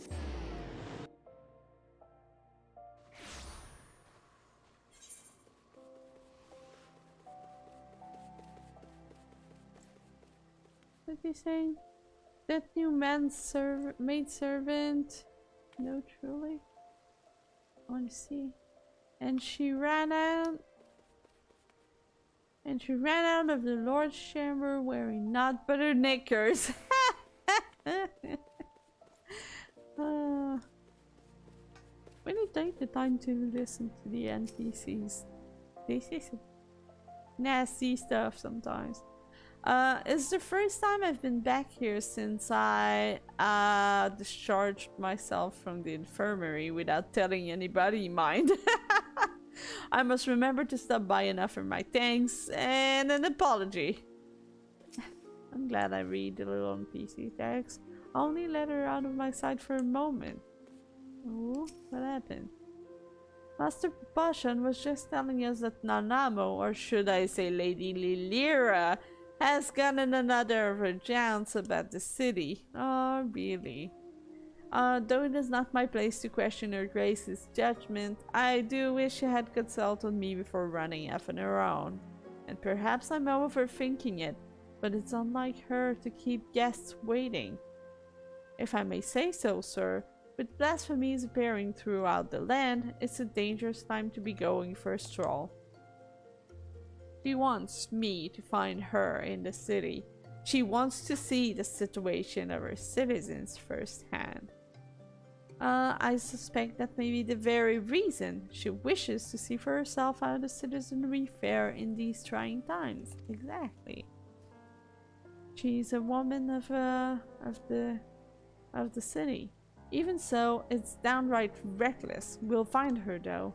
What did he say? That new maidservant? No, truly? I want to see. And she ran out. And she ran out of the Lord's chamber wearing not but her knickers. Really take the time to listen to the NPCs. They say some nasty stuff sometimes. It's the first time I've been back here since I discharged myself from the infirmary without telling anybody, mind. I must remember to stop by and offer my thanks and an apology. I'm glad I read the little NPC tags. I only let her out of my sight for a moment. Oh, what happened? Master Pashan was just telling us that Nanamo, or should I say Lady Lilira, has gotten another of her jants about the city. Oh, really? Though it is not my place to question Her Grace's judgment, I do wish she had consulted me before running off on her own. And perhaps I'm overthinking it, but it's unlike her to keep guests waiting. If I may say so, sir, with blasphemies appearing throughout the land, it's a dangerous time to be going for a stroll. She wants me to find her in the city. She wants to see the situation of her citizens firsthand. I suspect that may be the very reason she wishes to see for herself how the citizenry fare in these trying times. Exactly. She's a woman of the city. Even so, it's downright reckless. We'll find her, though.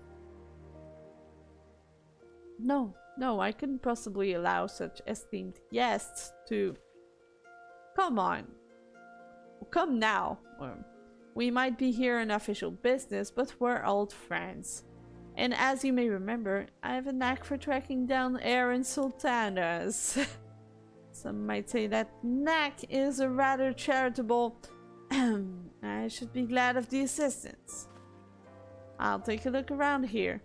No, I couldn't possibly allow such esteemed guests to... Come on. Come now. We might be here on official business, but we're old friends. And as you may remember, I have a knack for tracking down errant sultanas. Some might say that knack is a rather charitable... I should be glad of the assistance. I'll take a look around here.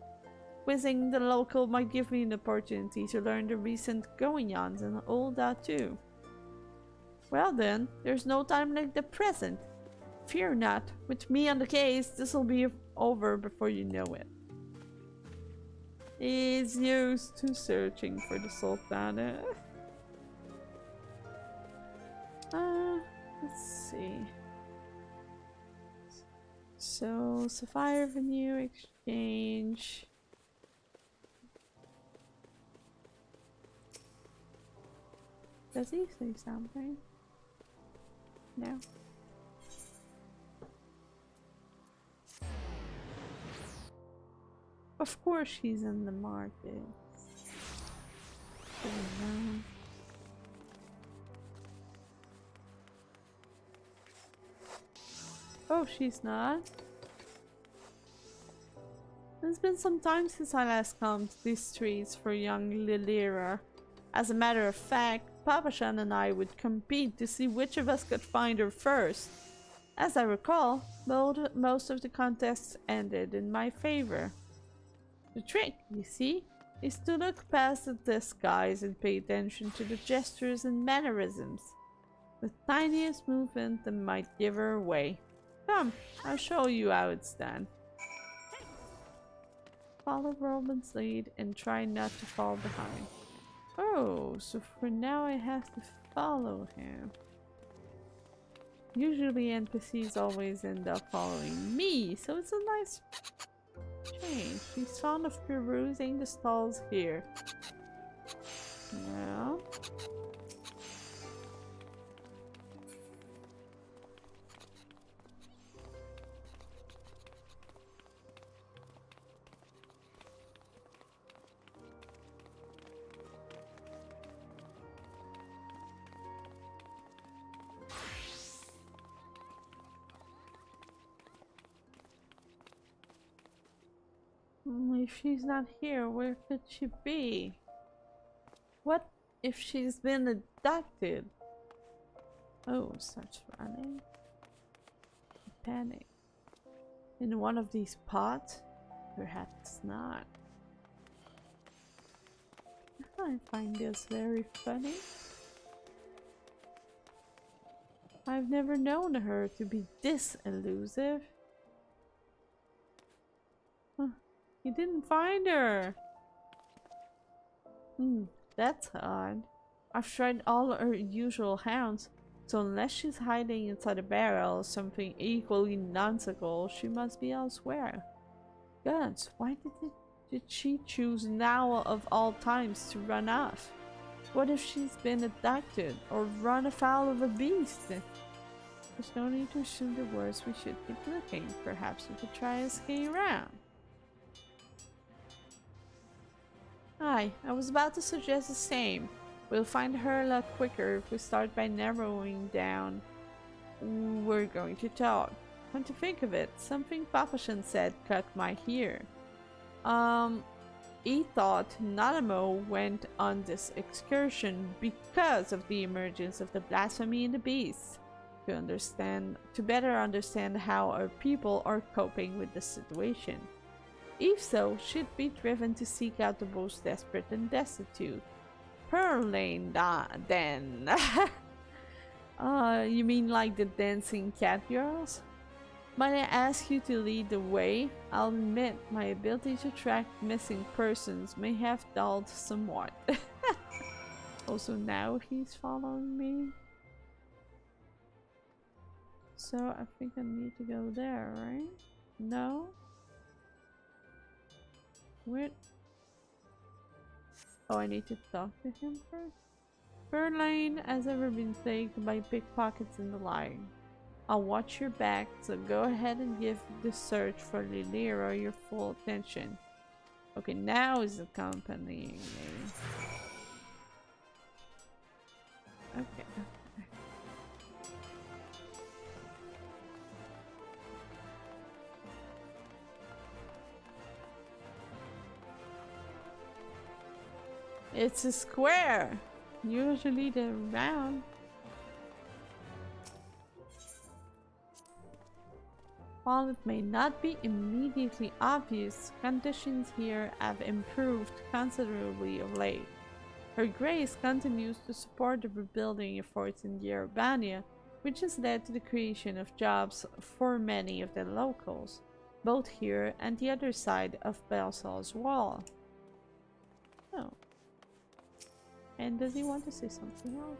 Quizzing the local might give me an opportunity to learn the recent goings-ons and all that too. Well then, there's no time like the present. Fear not, with me on the case, this'll be over before you know it. It's used to searching for the Sultana. Let's see. So, Sapphire Venue Exchange. Does he say something? No. Of course she's in the market. Oh, she's not? It's been some time since I last combed these streets for young Lilira. As a matter of fact, Papashan and I would compete to see which of us could find her first. As I recall, most of the contests ended in my favor. The trick, you see, is to look past the disguise and pay attention to the gestures and mannerisms. The tiniest movement that might give her away. Come, I'll show you how it's done. Follow Roman's lead and try not to fall behind. Oh, so for now I have to follow him. Usually NPCs always end up following me, so it's a nice change. She's fond of perusing the stalls here. Well... If she's not here, where could she be? What if she's been abducted? Oh, starts running. Panic. In one of these pots? Perhaps not. I find this very funny. I've never known her to be this elusive. Huh. You didn't find her. That's odd. I've tried all her usual hounds, so unless she's hiding inside a barrel or something equally nonsensical, she must be elsewhere. Gods, why did she choose now of all times to run off? What if she's been abducted or run afoul of a beast? There's no need to assume the worst. We should keep looking. Perhaps we could try asking around. Aye, I was about to suggest the same. We'll find her a lot quicker if we start by narrowing down who we're going to talk. Come to think of it, something Papashan said cut my ear. He thought Nanamo went on this excursion because of the emergence of the blasphemy in the beasts. To better understand how our people are coping with the situation. If so, she'd be driven to seek out the most desperate and destitute. Pearl Lane, then. You mean like the dancing cat girls? Might I ask you to lead the way? I'll admit my ability to track missing persons may have dulled somewhat. Also, now he's following me. So I think I need to go there, right? No? Where? Oh, I need to talk to him first? Fernlane has ever been plagued by pickpockets and the like. I'll watch your back, so go ahead and give the search for Lilira your full attention. Okay, now is accompanying me. Okay. It's a square. Usually they're round. While it may not be immediately obvious, conditions here have improved considerably of late. Her Grace continues to support the rebuilding efforts in Yerbania, which has led to the creation of jobs for many of the locals, both here and the other side of Belsal's wall. Oh. And does he want to say something else?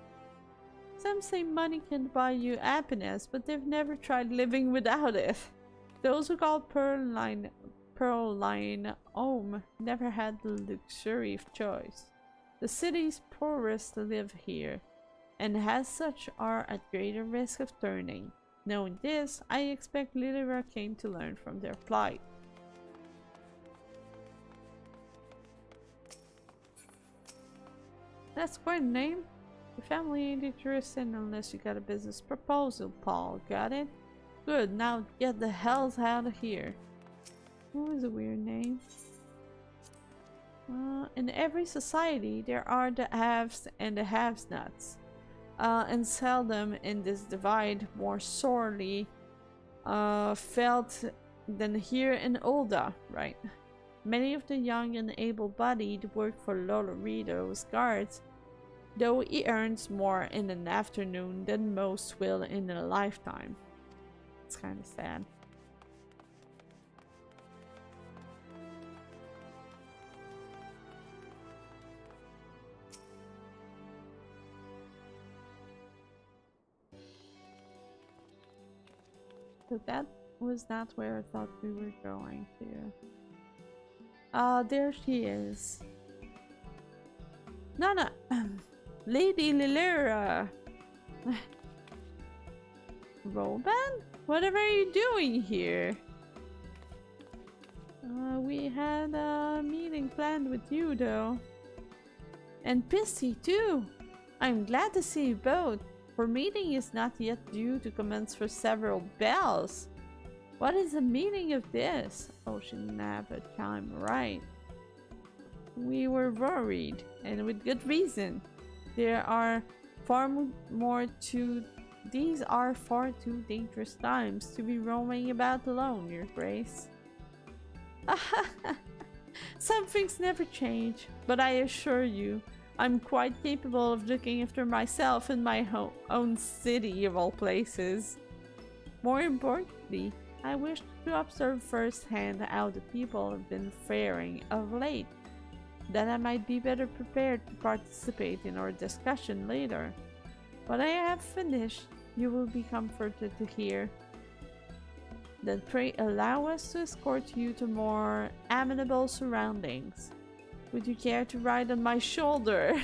Some say money can buy you happiness, but they've never tried living without it. Those who call Pearl Line home never had the luxury of choice. The city's poorest live here, and as such are at greater risk of turning. Knowing this, I expect Lilira came to learn from their plight. That's quite a name. The family ain't interested unless you got a business proposal, Paul. Got it? Good, now get the hells out of here. What was a weird name? In every society, there are the haves and the have-nots. And seldom in this divide more sorely felt than here in Ulda, right? Many of the young and able-bodied work for Lolorido's guards, though he earns more in an afternoon than most will in a lifetime. It's kind of sad. So that was not where I thought we were going to. There she is. Nana! Lady Lilira! Roban? Whatever are you doing here? We had a meeting planned with you, though. And Pissy, too! I'm glad to see you both. Our meeting is not yet due to commence for several bells. What is the meaning of this? Ocean Napa chime right. We were worried, and with good reason. There are far more to... These are far too dangerous times to be roaming about alone, Your Grace. Some things never change, but I assure you, I'm quite capable of looking after myself in my own city of all places. More importantly, I wish to observe firsthand how the people have been faring of late, that I might be better prepared to participate in our discussion later. When I have finished, you will be comforted to hear. Then pray allow us to escort you to more amenable surroundings. Would you care to ride on my shoulder?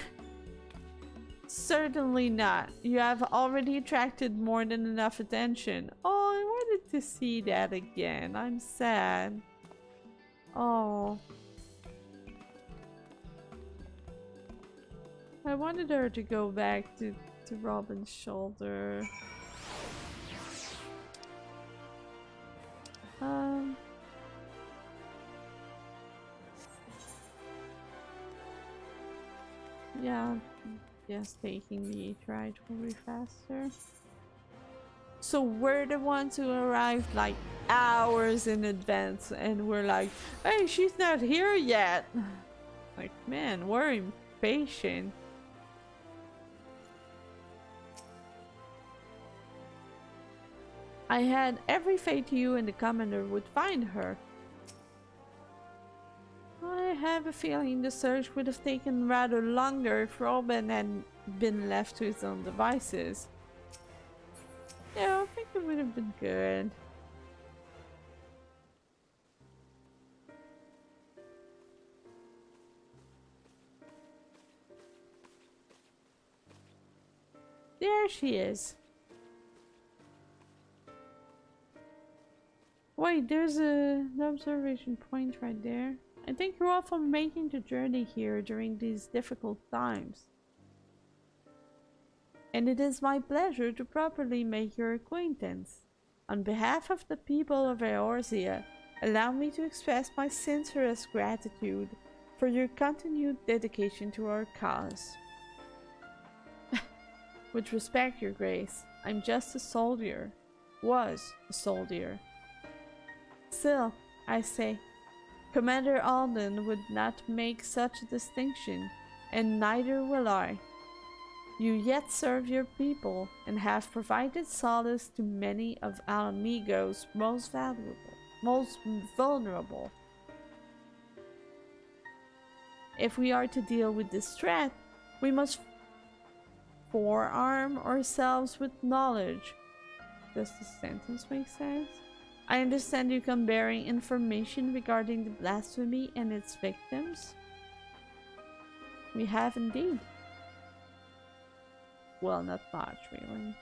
Certainly not. You have already attracted more than enough attention. Oh, I wanted to see that again. I'm sad. Oh. I wanted her to go back to Robin's shoulder. Yeah, just taking the H-Ride will be faster. So we're the ones who arrived like hours in advance and we're like, hey, she's not here yet. Like, man, we're impatient. I had every faith you and the commander would find her. I have a feeling the search would have taken rather longer if Robin had been left to his own devices. Yeah, I think it would have been good. There she is. Wait, there's an observation point right there. I thank you all for making the journey here during these difficult times. And it is my pleasure to properly make your acquaintance. On behalf of the people of Eorzea, allow me to express my sincerest gratitude for your continued dedication to our cause. With respect, Your Grace, I'm just a soldier. Was a soldier. Still, I say, Commander Alden would not make such a distinction, and neither will I. You yet serve your people, and have provided solace to many of Alamigo's most vulnerable. If we are to deal with this threat, we must forearm ourselves with knowledge. Does the sentence make sense? I understand you come bearing information regarding the blasphemy and its victims. We have indeed. Well, not much, really.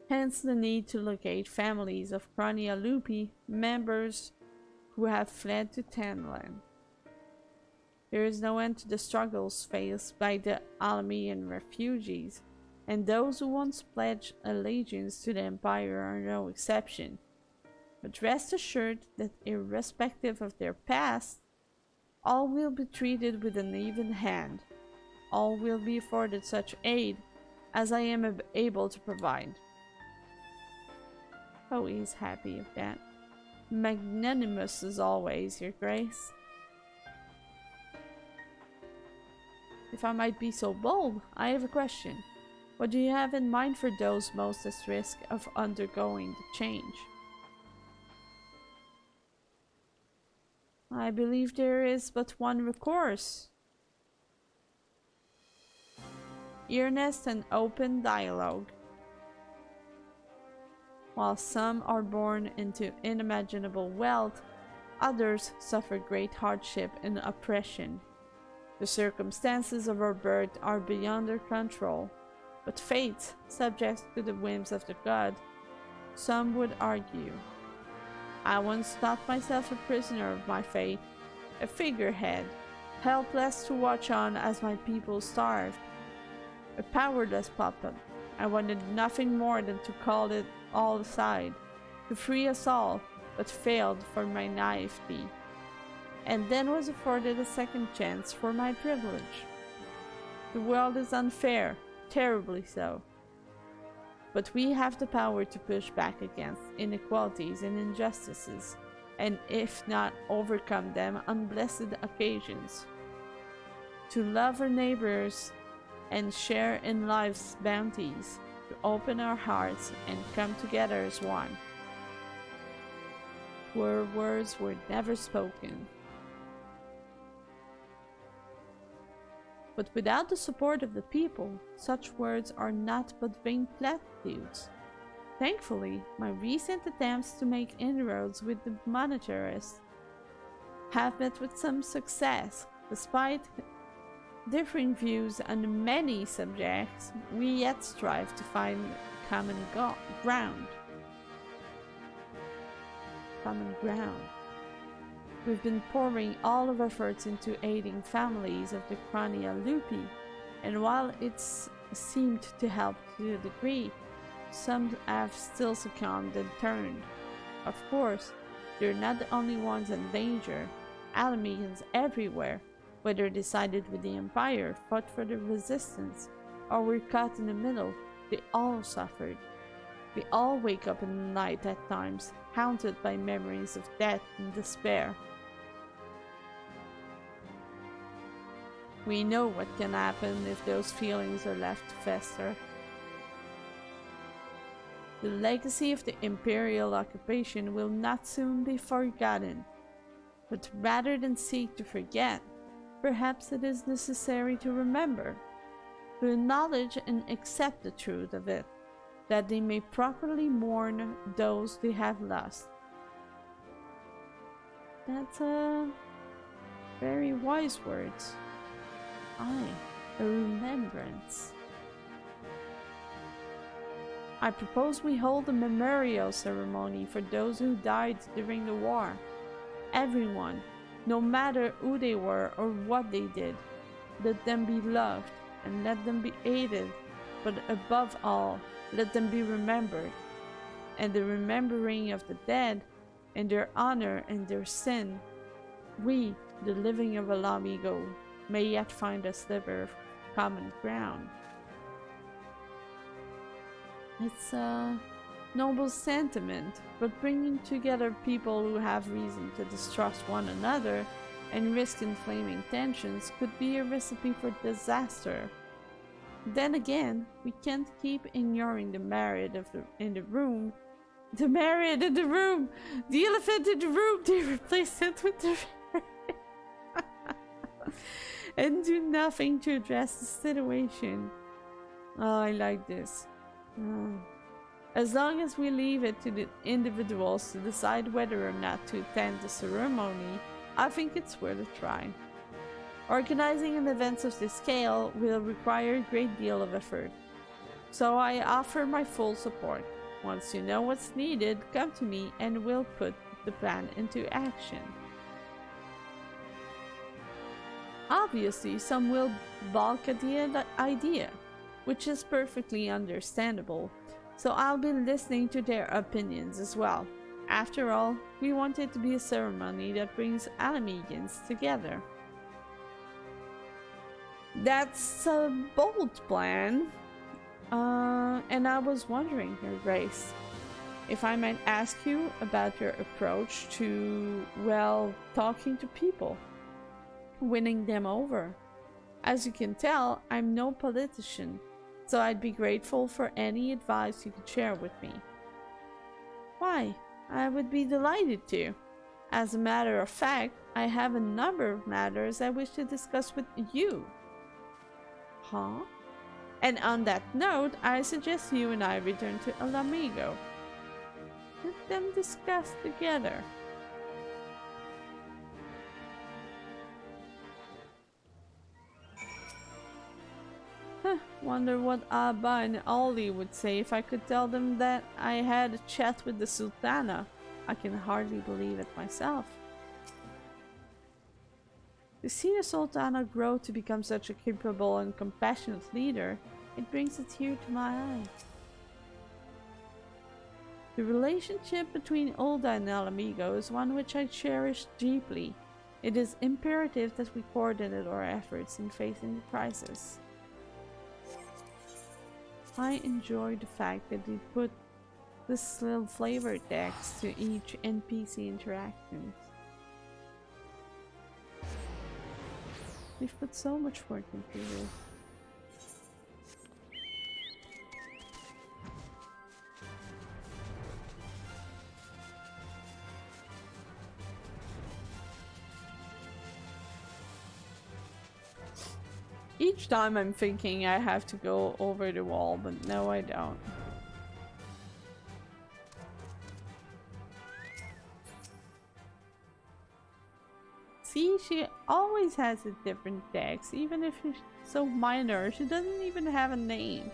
Hence the need to locate families of Chronia Lupi members who have fled to Tanland. There is no end to the struggles faced by the Alamian refugees, and those who once pledged allegiance to the Empire are no exception. But rest assured that irrespective of their past, all will be treated with an even hand. All will be afforded such aid as I am able to provide. Oh, he's happy of that. Magnanimous as always, Your Grace. If I might be so bold, I have a question. What do you have in mind for those most at risk of undergoing the change? I believe there is but one recourse. Earnest and open dialogue. While some are born into unimaginable wealth, others suffer great hardship and oppression. The circumstances of our birth are beyond our control, but fate, subject to the whims of the god, some would argue. I once thought myself a prisoner of my fate, a figurehead, helpless to watch on as my people starved. A powerless puppet. I wanted nothing more than to call it all aside, to free us all, but failed for my naivety. And then was afforded a second chance for my privilege. The world is unfair, terribly so. But we have the power to push back against inequalities and injustices, and if not overcome them on blessed occasions. To love our neighbors and share in life's bounties, to open our hearts and come together as one. Where words were never spoken. But without the support of the people, such words are not but vain platitudes. Thankfully, my recent attempts to make inroads with the monetarists have met with some success. Despite differing views on many subjects, we yet strive to find common ground. We've been pouring all of our efforts into aiding families of the Crania Lupi, and while it's seemed to help to a degree, some have still succumbed and turned. Of course, they're not the only ones in danger. Alamegans everywhere, whether they sided with the Empire, fought for the resistance, or were caught in the middle, they all suffered. We all wake up in the night at times, haunted by memories of death and despair. We know what can happen if those feelings are left to fester. The legacy of the imperial occupation will not soon be forgotten, but rather than seek to forget, perhaps it is necessary to remember, to acknowledge and accept the truth of it, that they may properly mourn those they have lost. That's very wise words. Aye, a remembrance. I propose we hold a memorial ceremony for those who died during the war. Everyone, no matter who they were or what they did, let them be loved and let them be aided, but above all, let them be remembered. And the remembering of the dead, and their honor and their sin, we, the living of Alamigo, may yet find a sliver of common ground. It's a noble sentiment, but bringing together people who have reason to distrust one another and risk inflaming tensions could be a recipe for disaster. Then again, we can't keep ignoring the myriad in the room. The myriad in the room! The elephant in the room! They replaced it with the and do nothing to address the situation. Oh, I like this. As long as we leave it to the individuals to decide whether or not to attend the ceremony, I think it's worth a try. Organizing an event of this scale will require a great deal of effort, so I offer my full support. Once you know what's needed, come to me and we'll put the plan into action. Obviously, some will balk at the idea, which is perfectly understandable, so I'll be listening to their opinions as well. After all, we want it to be a ceremony that brings Alamegans together. That's a bold plan. And I was wondering, Your Grace, if I might ask you about your approach to, well, talking to people, winning them over. As you can tell, I'm no politician, so I'd be grateful for any advice you could share with me. Why, I would be delighted to. As a matter of fact, I have a number of matters I wish to discuss with you. Huh? And on that note, I suggest you and I return to El Amigo. Let them discuss together. Wonder what Abba and Ali would say if I could tell them that I had a chat with the Sultana. I can hardly believe it myself. To see the Sultana grow to become such a capable and compassionate leader, it brings a tear to my eye. The relationship between Ulda and Alamigo is one which I cherish deeply. It is imperative that we coordinate our efforts in facing the crisis. I enjoy the fact that they put this little flavor text to each NPC interaction. We've put so much work into this. Each time I'm thinking I have to go over the wall, but no I don't. See, she always has a different text, even if it's so minor. She doesn't even have a name.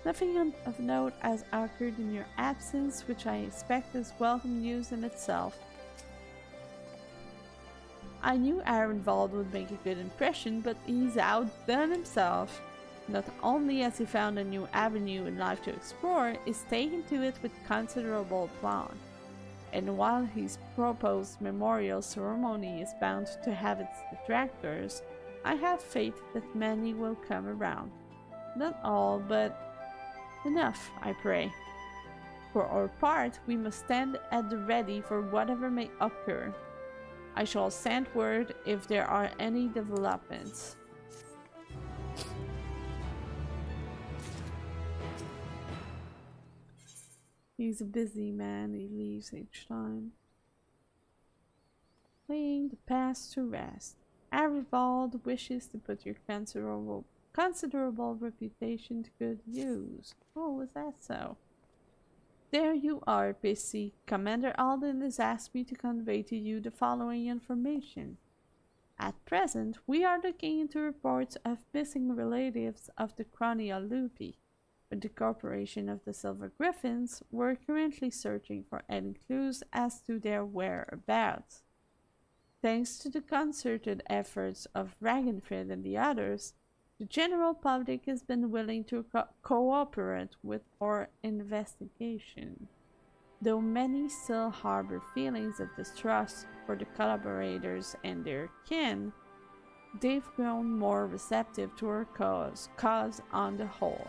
Nothing of note has occurred in your absence, which I expect is welcome news in itself. I knew Arenvald would make a good impression, but he's outdone himself. Not only has he found a new avenue in life to explore, he's taken to it with considerable aplomb. And while his proposed memorial ceremony is bound to have its detractors, I have faith that many will come around. Not all, but enough, I pray. For our part, we must stand at the ready for whatever may occur. I shall send word if there are any developments. He's a busy man, he leaves each time. Laying the past to rest. Arivald wishes to put your considerable reputation to good use. Oh, is that so? There you are, Pissy. Commander Alden has asked me to convey to you the following information. At present, we are looking into reports of missing relatives of the Chronia Lupi. With the Corporation of the Silver Griffins, we're currently searching for any clues as to their whereabouts. Thanks to the concerted efforts of Ragenfrid and the others, the general public has been willing to cooperate with our investigation. Though many still harbor feelings of distrust for the collaborators and their kin, they've grown more receptive to our cause on the whole.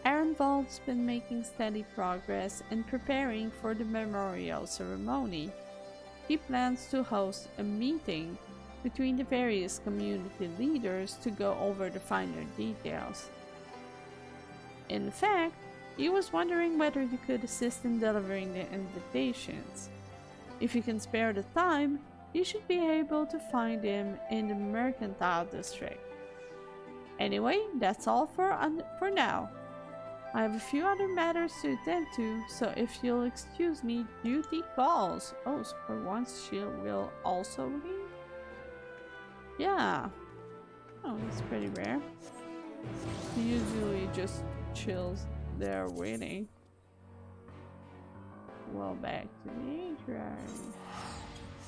Arenvald's been making steady progress in preparing for the memorial ceremony. He plans to host a meeting between the various community leaders to go over the finer details. In fact, he was wondering whether you could assist in delivering the invitations. If you can spare the time, you should be able to find him in the Mercantile District. Anyway, that's all for now. I have a few other matters to attend to, so if you'll excuse me, duty calls. Oh, so for once she will also leave? Yeah. Oh, that's pretty rare. She usually just chills there waiting. Well, back to the atrium.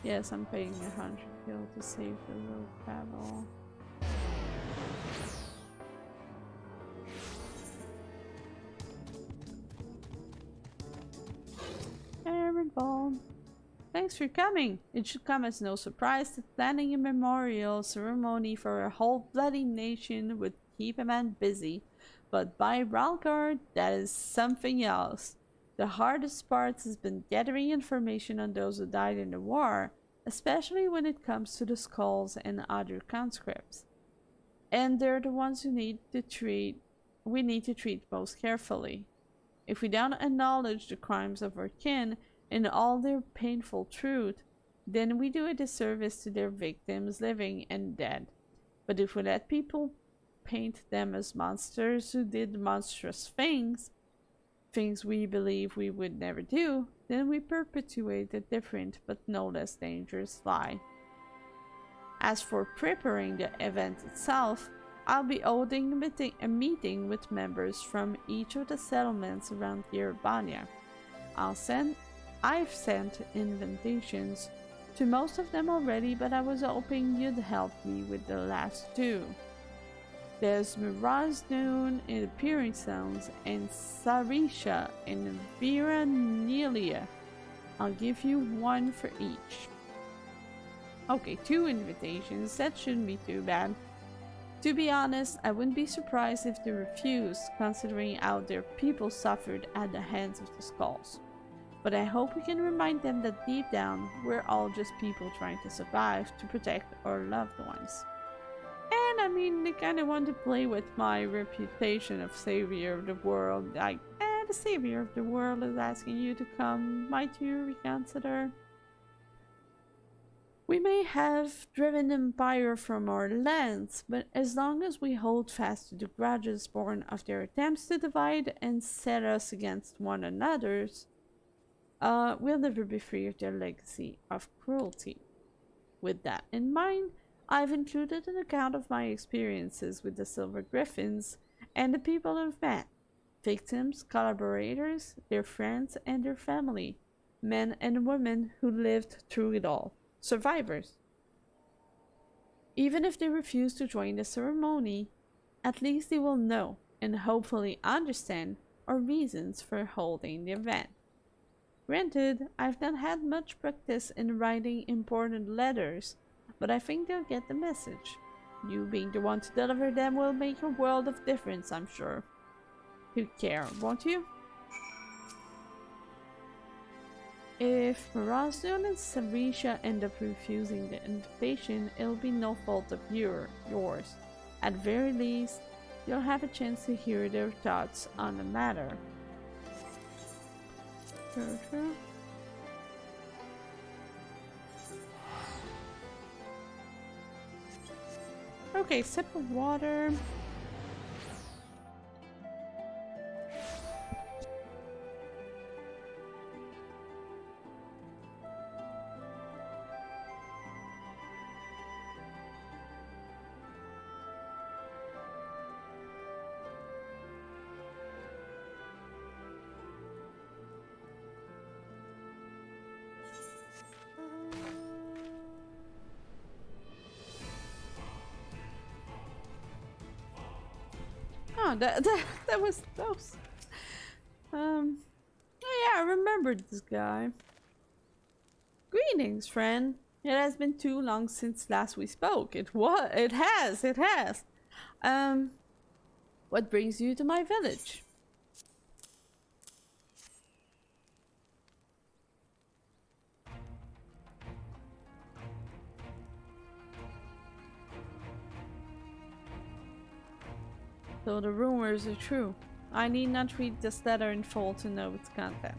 Yes, I'm paying 100 gil to save the little travel. Arenvald. Thanks for coming. It should come as no surprise that planning a memorial ceremony for a whole bloody nation would keep a man busy. But by Ralgard, that is something else. The hardest part has been gathering information on those who died in the war, especially when it comes to the skulls and other conscripts. And they're the ones we need to treat most carefully. If we don't acknowledge the crimes of our kin in all their painful truth, then we do a disservice to their victims, living and dead. But if we let people paint them as monsters who did monstrous things we believe we would never do, then we perpetuate a different but no less dangerous lie. As for preparing the event itself, I'll be holding a meeting with members from each of the settlements around Yerbania. I've sent invitations to most of them already, but I was hoping you'd help me with the last two. There's Mirage Noon in the Peering Zones and Sarisha in Veranelia. I'll give you one for each. Okay, 2 invitations. That shouldn't be too bad. To be honest, I wouldn't be surprised if they refused, considering how their people suffered at the hands of the Skulls. But I hope we can remind them that deep down, we're all just people trying to survive to protect our loved ones. And I mean, they kind of want to play with my reputation of savior of the world. Like, the savior of the world is asking you to come. Might you reconsider? We may have driven the Empire from our lands, but as long as we hold fast to the grudges born of their attempts to divide and set us against one another's, we'll never be free of their legacy of cruelty. With that in mind, I've included an account of my experiences with the Silver Griffins and the people I've met. Victims, collaborators, their friends, and their family. Men and women who lived through it all. Survivors. Even if they refuse to join the ceremony, at least they will know and hopefully understand our reasons for holding the event. Granted, I've not had much practice in writing important letters, but I think they'll get the message. You being the one to deliver them will make a world of difference, I'm sure. You'd care, won't you? If Mirazun and Sarisha end up refusing the invitation, it'll be no fault of yours. At very least, you'll have a chance to hear their thoughts on the matter. True. Okay, sip of water. Oh, that was close. Oh yeah, I remembered this guy. Greetings, friend. It has been too long since last we spoke. It has. What brings you to my village? So the rumors are true. I need not read this letter in full to know its content.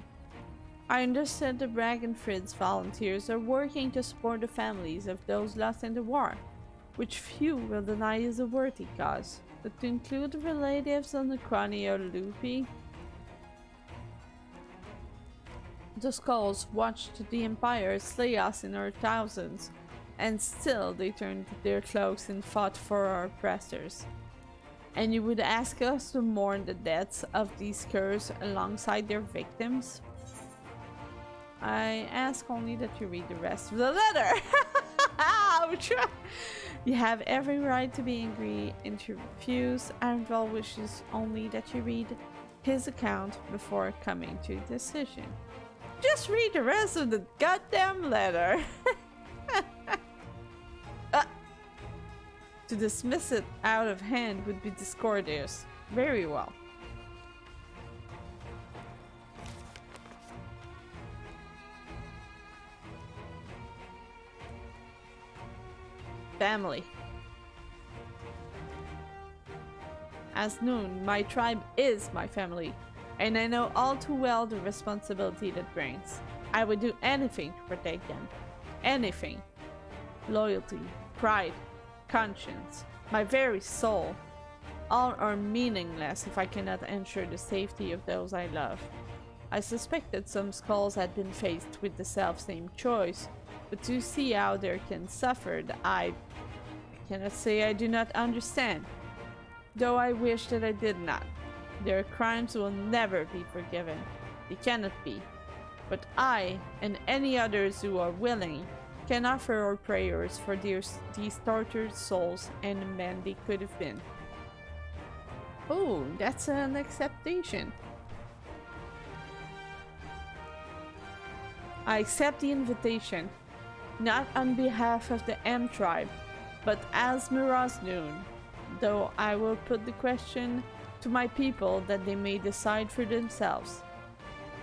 I understand the Bragg and Fritz volunteers are working to support the families of those lost in the war, which few will deny is a worthy cause. But to include the relatives of the Cronio Lupi, the Skulls watched the Empire slay us in our thousands, and still they turned their cloaks and fought for our oppressors. And you would ask us to mourn the deaths of these curs alongside their victims? I ask only that you read the rest of the letter. Ouch! You have every right to be angry and to refuse. Endwalker wishes only that you read his account before coming to a decision. Just read the rest of the goddamn letter. To dismiss it out of hand would be discourteous. Very well. Family. As Noon, my tribe is my family, and I know all too well the responsibility that brings. I would do anything to protect them. Anything. Loyalty, pride, conscience, my very soul. All are meaningless if I cannot ensure the safety of those I love. I suspect that some skulls had been faced with the self-same choice, but to see how their kin suffered, I cannot say I do not understand, though I wish that I did not. Their crimes will never be forgiven. They cannot be. But I, and any others who are willing, can offer our prayers for these tortured souls and the men they could have been. Oh, that's an acceptation. I accept the invitation, not on behalf of the M tribe, but as Miraznoon, though I will put the question to my people that they may decide for themselves.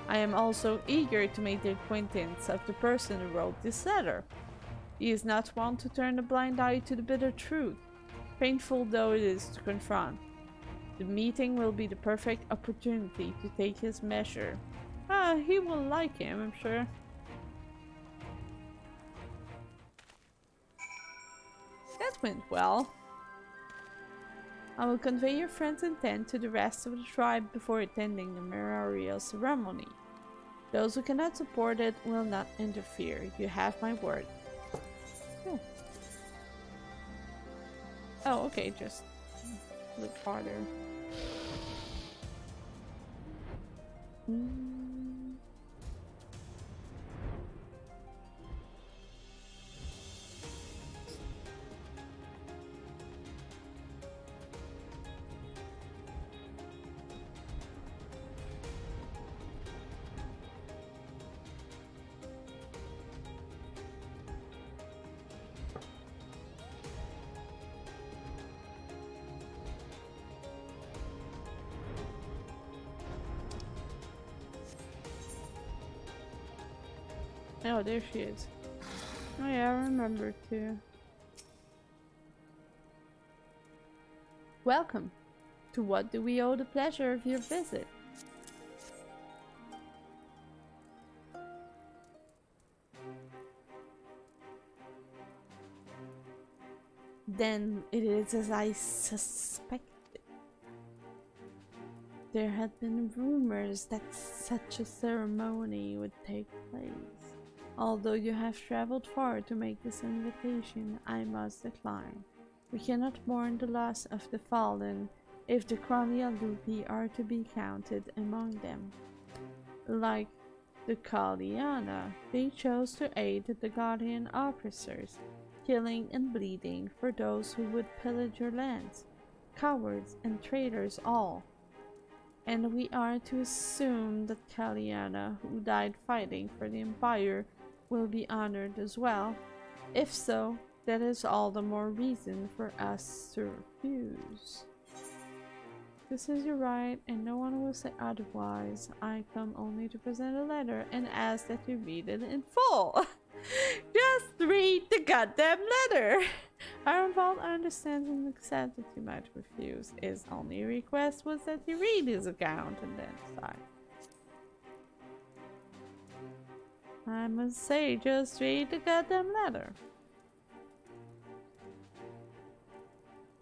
I am also eager to make the acquaintance of the person who wrote this letter. He is not one to turn a blind eye to the bitter truth, painful though it is to confront. The meeting will be the perfect opportunity to take his measure. He will like him, I'm sure. That went well. I will convey your friend's intent to the rest of the tribe before attending the memorial ceremony. Those who cannot support it will not interfere. You have my word. Cool. Oh, okay, just look farther. Oh, there she is. Oh yeah, I remember too. Welcome. To what do we owe the pleasure of your visit? Then it is as I suspected. There had been rumors that such a ceremony would take place. Although you have traveled far to make this invitation, I must decline. We cannot mourn the loss of the fallen if the Kranialupi are to be counted among them. Like the Kaliana, they chose to aid the Guardian officers, killing and bleeding for those who would pillage your lands. Cowards and traitors all. And we are to assume that Kaliana, who died fighting for the Empire, will be honored as well. If so, that is all the more reason for us to refuse. This is your right, and no one will say otherwise. I come only to present a letter and ask that you read it in full. Just read the goddamn letter! Ironvault understands and accepts that you might refuse. His only request was that you read his account and then decide. I must say, just read the goddamn letter.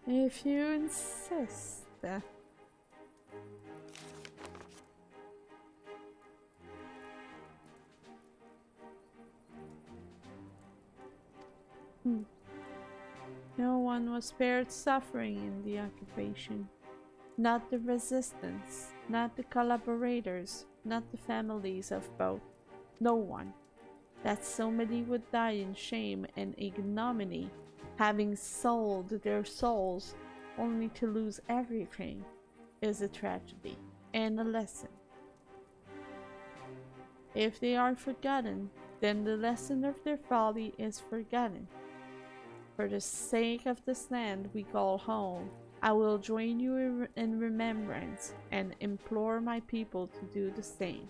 If you insist. No one was spared suffering in the occupation. Not the resistance, not the collaborators, not the families of both. No one. That so many would die in shame and ignominy, having sold their souls only to lose everything, is a tragedy and a lesson. If they are forgotten, then the lesson of their folly is forgotten. For the sake of this land we call home, I will join you in remembrance and implore my people to do the same.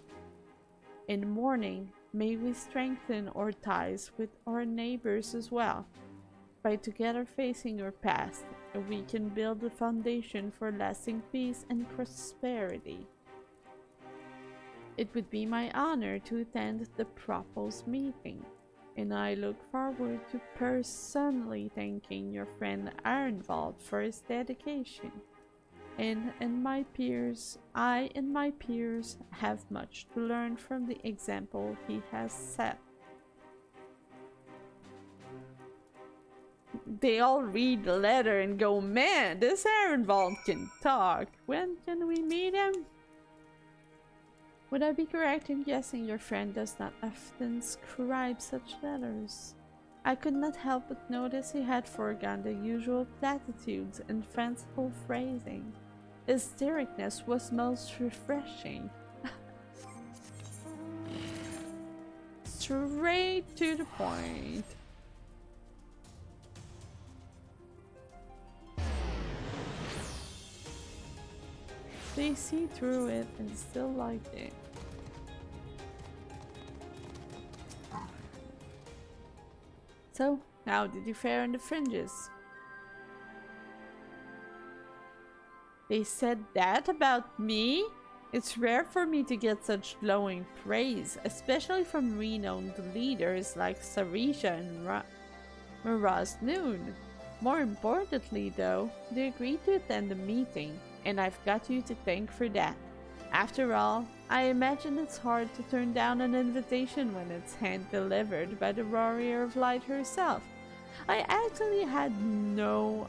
In mourning, may we strengthen our ties with our neighbors as well. By together facing your past, we can build a foundation for lasting peace and prosperity. It would be my honor to attend the proposed meeting, and I look forward to personally thanking your friend Ironvault for his dedication. I and my peers have much to learn from the example he has set. They all read the letter and go, man, this Ironvault can talk. When can we meet him? Would I be correct in guessing your friend does not often scribe such letters? I could not help but notice he had forgone the usual platitudes and fanciful phrasing. His directness was most refreshing. Straight to the point. They see through it and still like it. So, how did you fare in the fringes? They said that about me? It's rare for me to get such glowing praise, especially from renowned leaders like Sarisha and Miraz Noon. More importantly, though, they agreed to attend the meeting, and I've got you to thank for that. After all, I imagine it's hard to turn down an invitation when it's hand-delivered by the Warrior of Light herself. I actually had no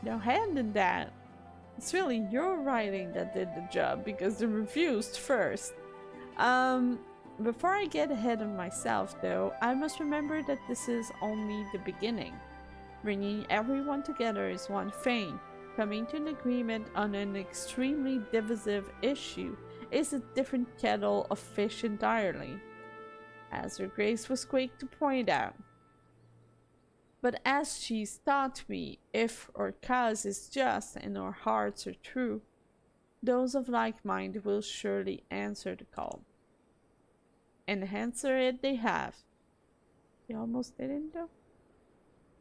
hand in that. It's really your writing that did the job because they refused first. Before I get ahead of myself though, I must remember that this is only the beginning. Bringing everyone together is one thing. Coming to an agreement on an extremely divisive issue is a different kettle of fish entirely, as Her Grace was quick to point out. But as she's taught me, if our cause is just and our hearts are true, those of like mind will surely answer the call. And answer it they have. They almost didn't though.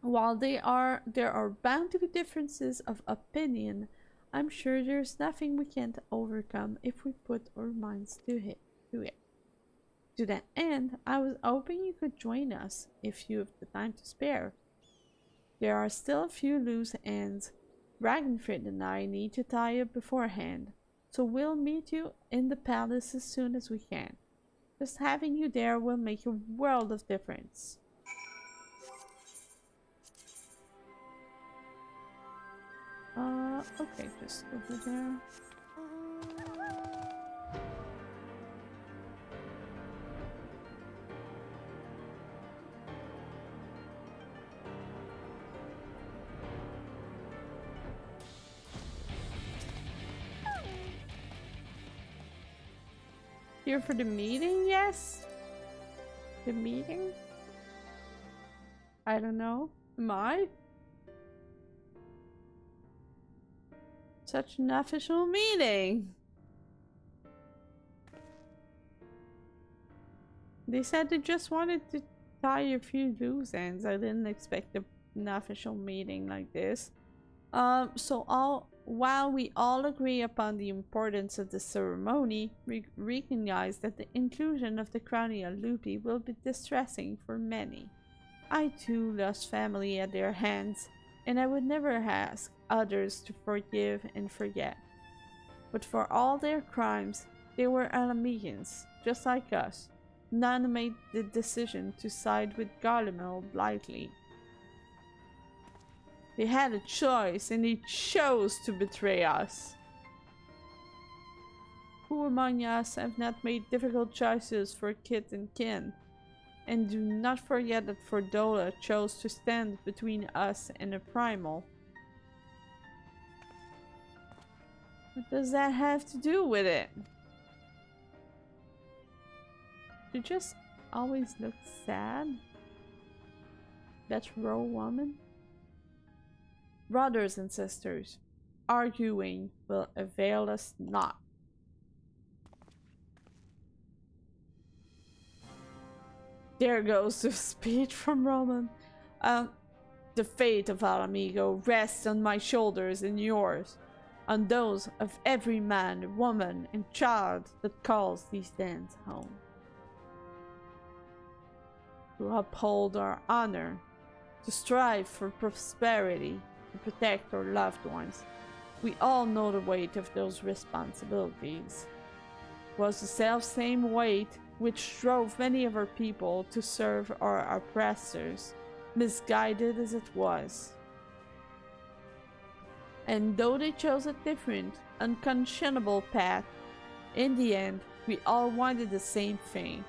While there are bound to be differences of opinion, I'm sure there's nothing we can't overcome if we put our minds to it. To that end, I was hoping you could join us if you have the time to spare. There are still a few loose ends Ragnfrid and I need to tie up beforehand, so we'll meet you in the palace as soon as we can. Just having you there will make a world of difference. Okay, just over there. Here for the meeting, yes? The meeting? I don't know. Am I? Such an official meeting. They said they just wanted to tie a few loose ends. I didn't expect an official meeting like this. While we all agree upon the importance of the ceremony, we recognize that the inclusion of the Crania Lupi will be distressing for many. I too lost family at their hands, and I would never ask others to forgive and forget. But for all their crimes, they were Alamegans, just like us. None made the decision to side with Garlemald lightly. They had a choice, and they chose to betray us. Who among us have not made difficult choices for kith and kin? And do not forget that Fordola chose to stand between us and a primal. What does that have to do with it? You just always look sad? That raw woman? Brothers and sisters, arguing will avail us not. There goes the speech from Roman. The fate of our amigo rests on my shoulders and yours, on those of every man, woman, and child that calls these lands home. To uphold our honor, to strive for prosperity, to protect our loved ones. We all know the weight of those responsibilities. It was the self-same weight which drove many of our people to serve our oppressors, misguided as it was. And though they chose a different, unconscionable path, in the end, we all wanted the same thing.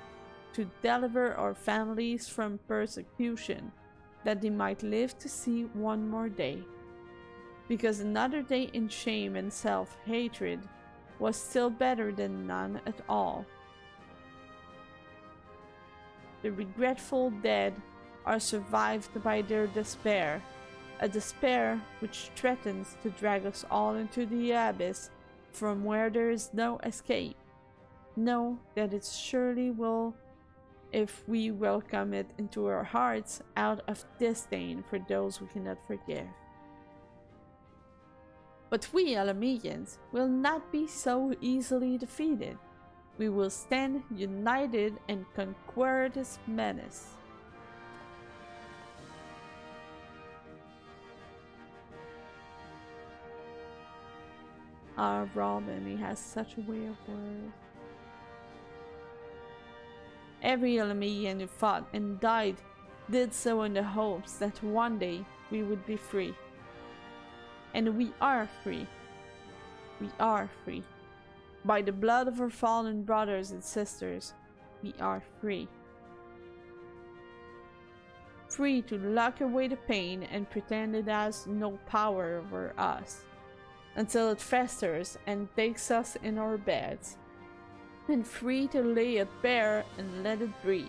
to deliver our families from persecution, that they might live to see one more day. Because another day in shame and self-hatred was still better than none at all. The regretful dead are survived by their despair, a despair which threatens to drag us all into the abyss from where there is no escape. Know that it surely will if we welcome it into our hearts out of disdain for those we cannot forgive. But we Alamegans will not be so easily defeated. We will stand united and conquer this menace. Robin, he has such a way of words. Every Alamegan who fought and died did so in the hopes that one day we would be free. And we are free. We are free. By the blood of our fallen brothers and sisters, we are free. Free to lock away the pain and pretend it has no power over us, until it festers and takes us in our beds. And free to lay it bare and let it breathe,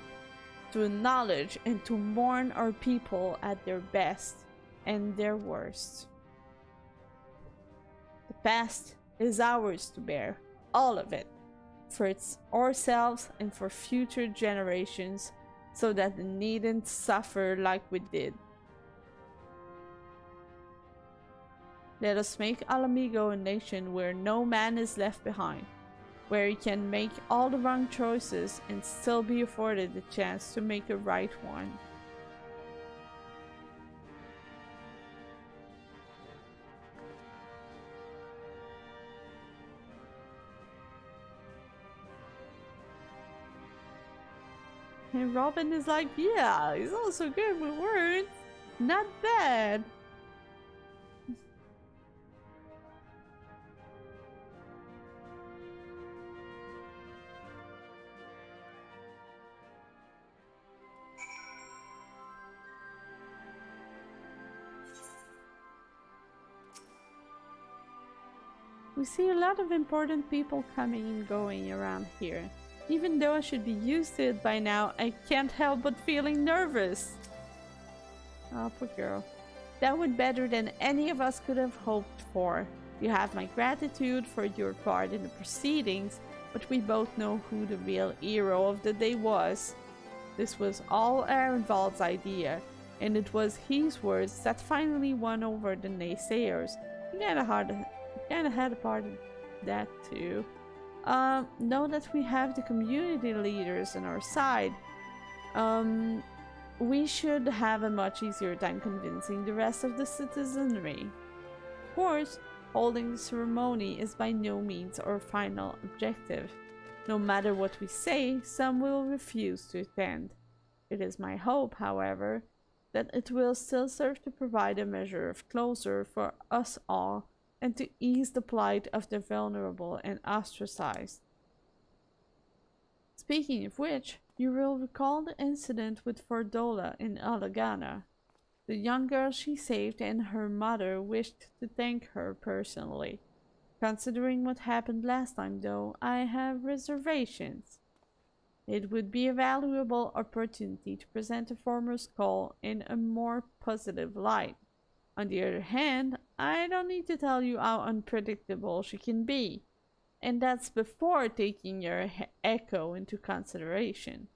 to acknowledge and to mourn our people at their best and their worst. The past is ours to bear, all of it, for it's ourselves and for future generations, so that they needn't suffer like we did. Let us make Alamigo a nation where no man is left behind, where he can make all the wrong choices and still be afforded the chance to make a right one. And Robin is like, yeah, he's also good with words. Not bad. We see a lot of important people coming and going around here. Even though I should be used to it by now, I can't help but feeling nervous. Oh, poor girl. That would better than any of us could have hoped for. You have my gratitude for your part in the proceedings, but we both know who the real hero of the day was. This was all Arenvald's idea, and it was his words that finally won over the naysayers. You kinda had a part of that too. Know that we have the community leaders on our side. We should have a much easier time convincing the rest of the citizenry. Of course, holding the ceremony is by no means our final objective. No matter what we say, some will refuse to attend. It is my hope, however, that it will still serve to provide a measure of closure for us all and to ease the plight of the vulnerable and ostracized. Speaking of which, you will recall the incident with Fordola in Alagana. The young girl she saved and her mother wished to thank her personally. Considering what happened last time, though, I have reservations. It would be a valuable opportunity to present a former skull in a more positive light. On the other hand, I don't need to tell you how unpredictable she can be. And that's before taking your echo into consideration.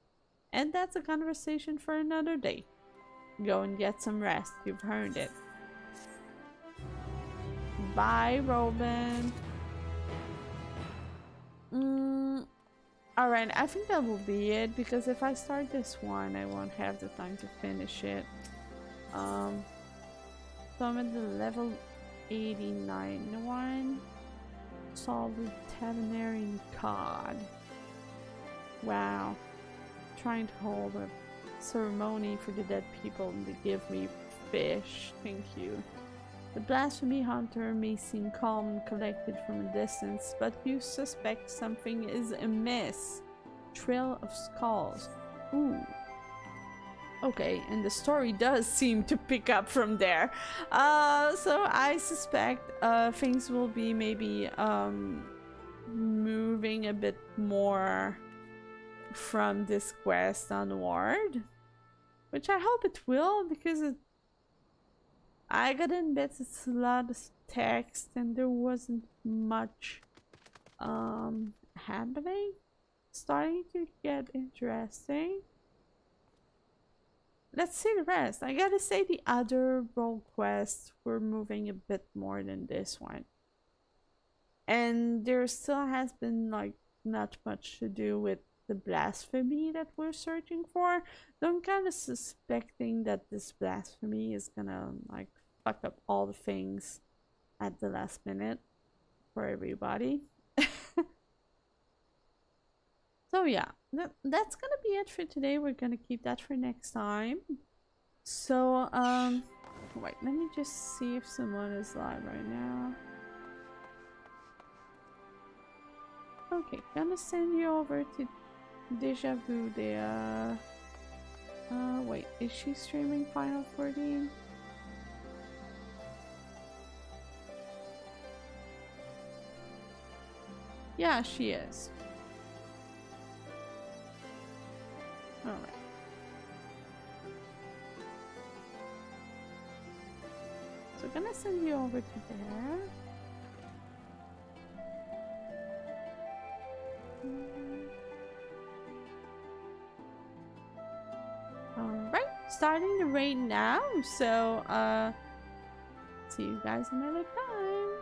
And that's a conversation for another day. Go and get some rest, you've earned it. Bye, Robin. Alright, I think that will be it, because if I start this one, I won't have the time to finish it. So I'm at the level 89 one. Solid Tavernarian Cod. Wow. Trying to hold a ceremony for the dead people and they give me fish. Thank you. The blasphemy hunter may seem calm and collected from a distance, but you suspect something is amiss. Trail of Skulls. Ooh. Okay, and the story does seem to pick up from there. So I suspect things will be maybe moving a bit more from this quest onward. Which I hope it will, because I gotta admit it's a lot of text and there wasn't much happening. Starting to get interesting. Let's see the rest. I gotta say the other role quests were moving a bit more than this one. And there still has been like not much to do with the blasphemy that we're searching for. So I'm kind of suspecting that this blasphemy is gonna like fuck up all the things at the last minute for everybody. So yeah, that's gonna be it for today. We're gonna keep that for next time. So wait, let me just see if someone is live right now. Okay, gonna send you over to Deja Vu. Wait, is she streaming Final 14? Yeah, she is. Alright. So gonna send you over to there. Alright, starting the raid now. So see you guys another time.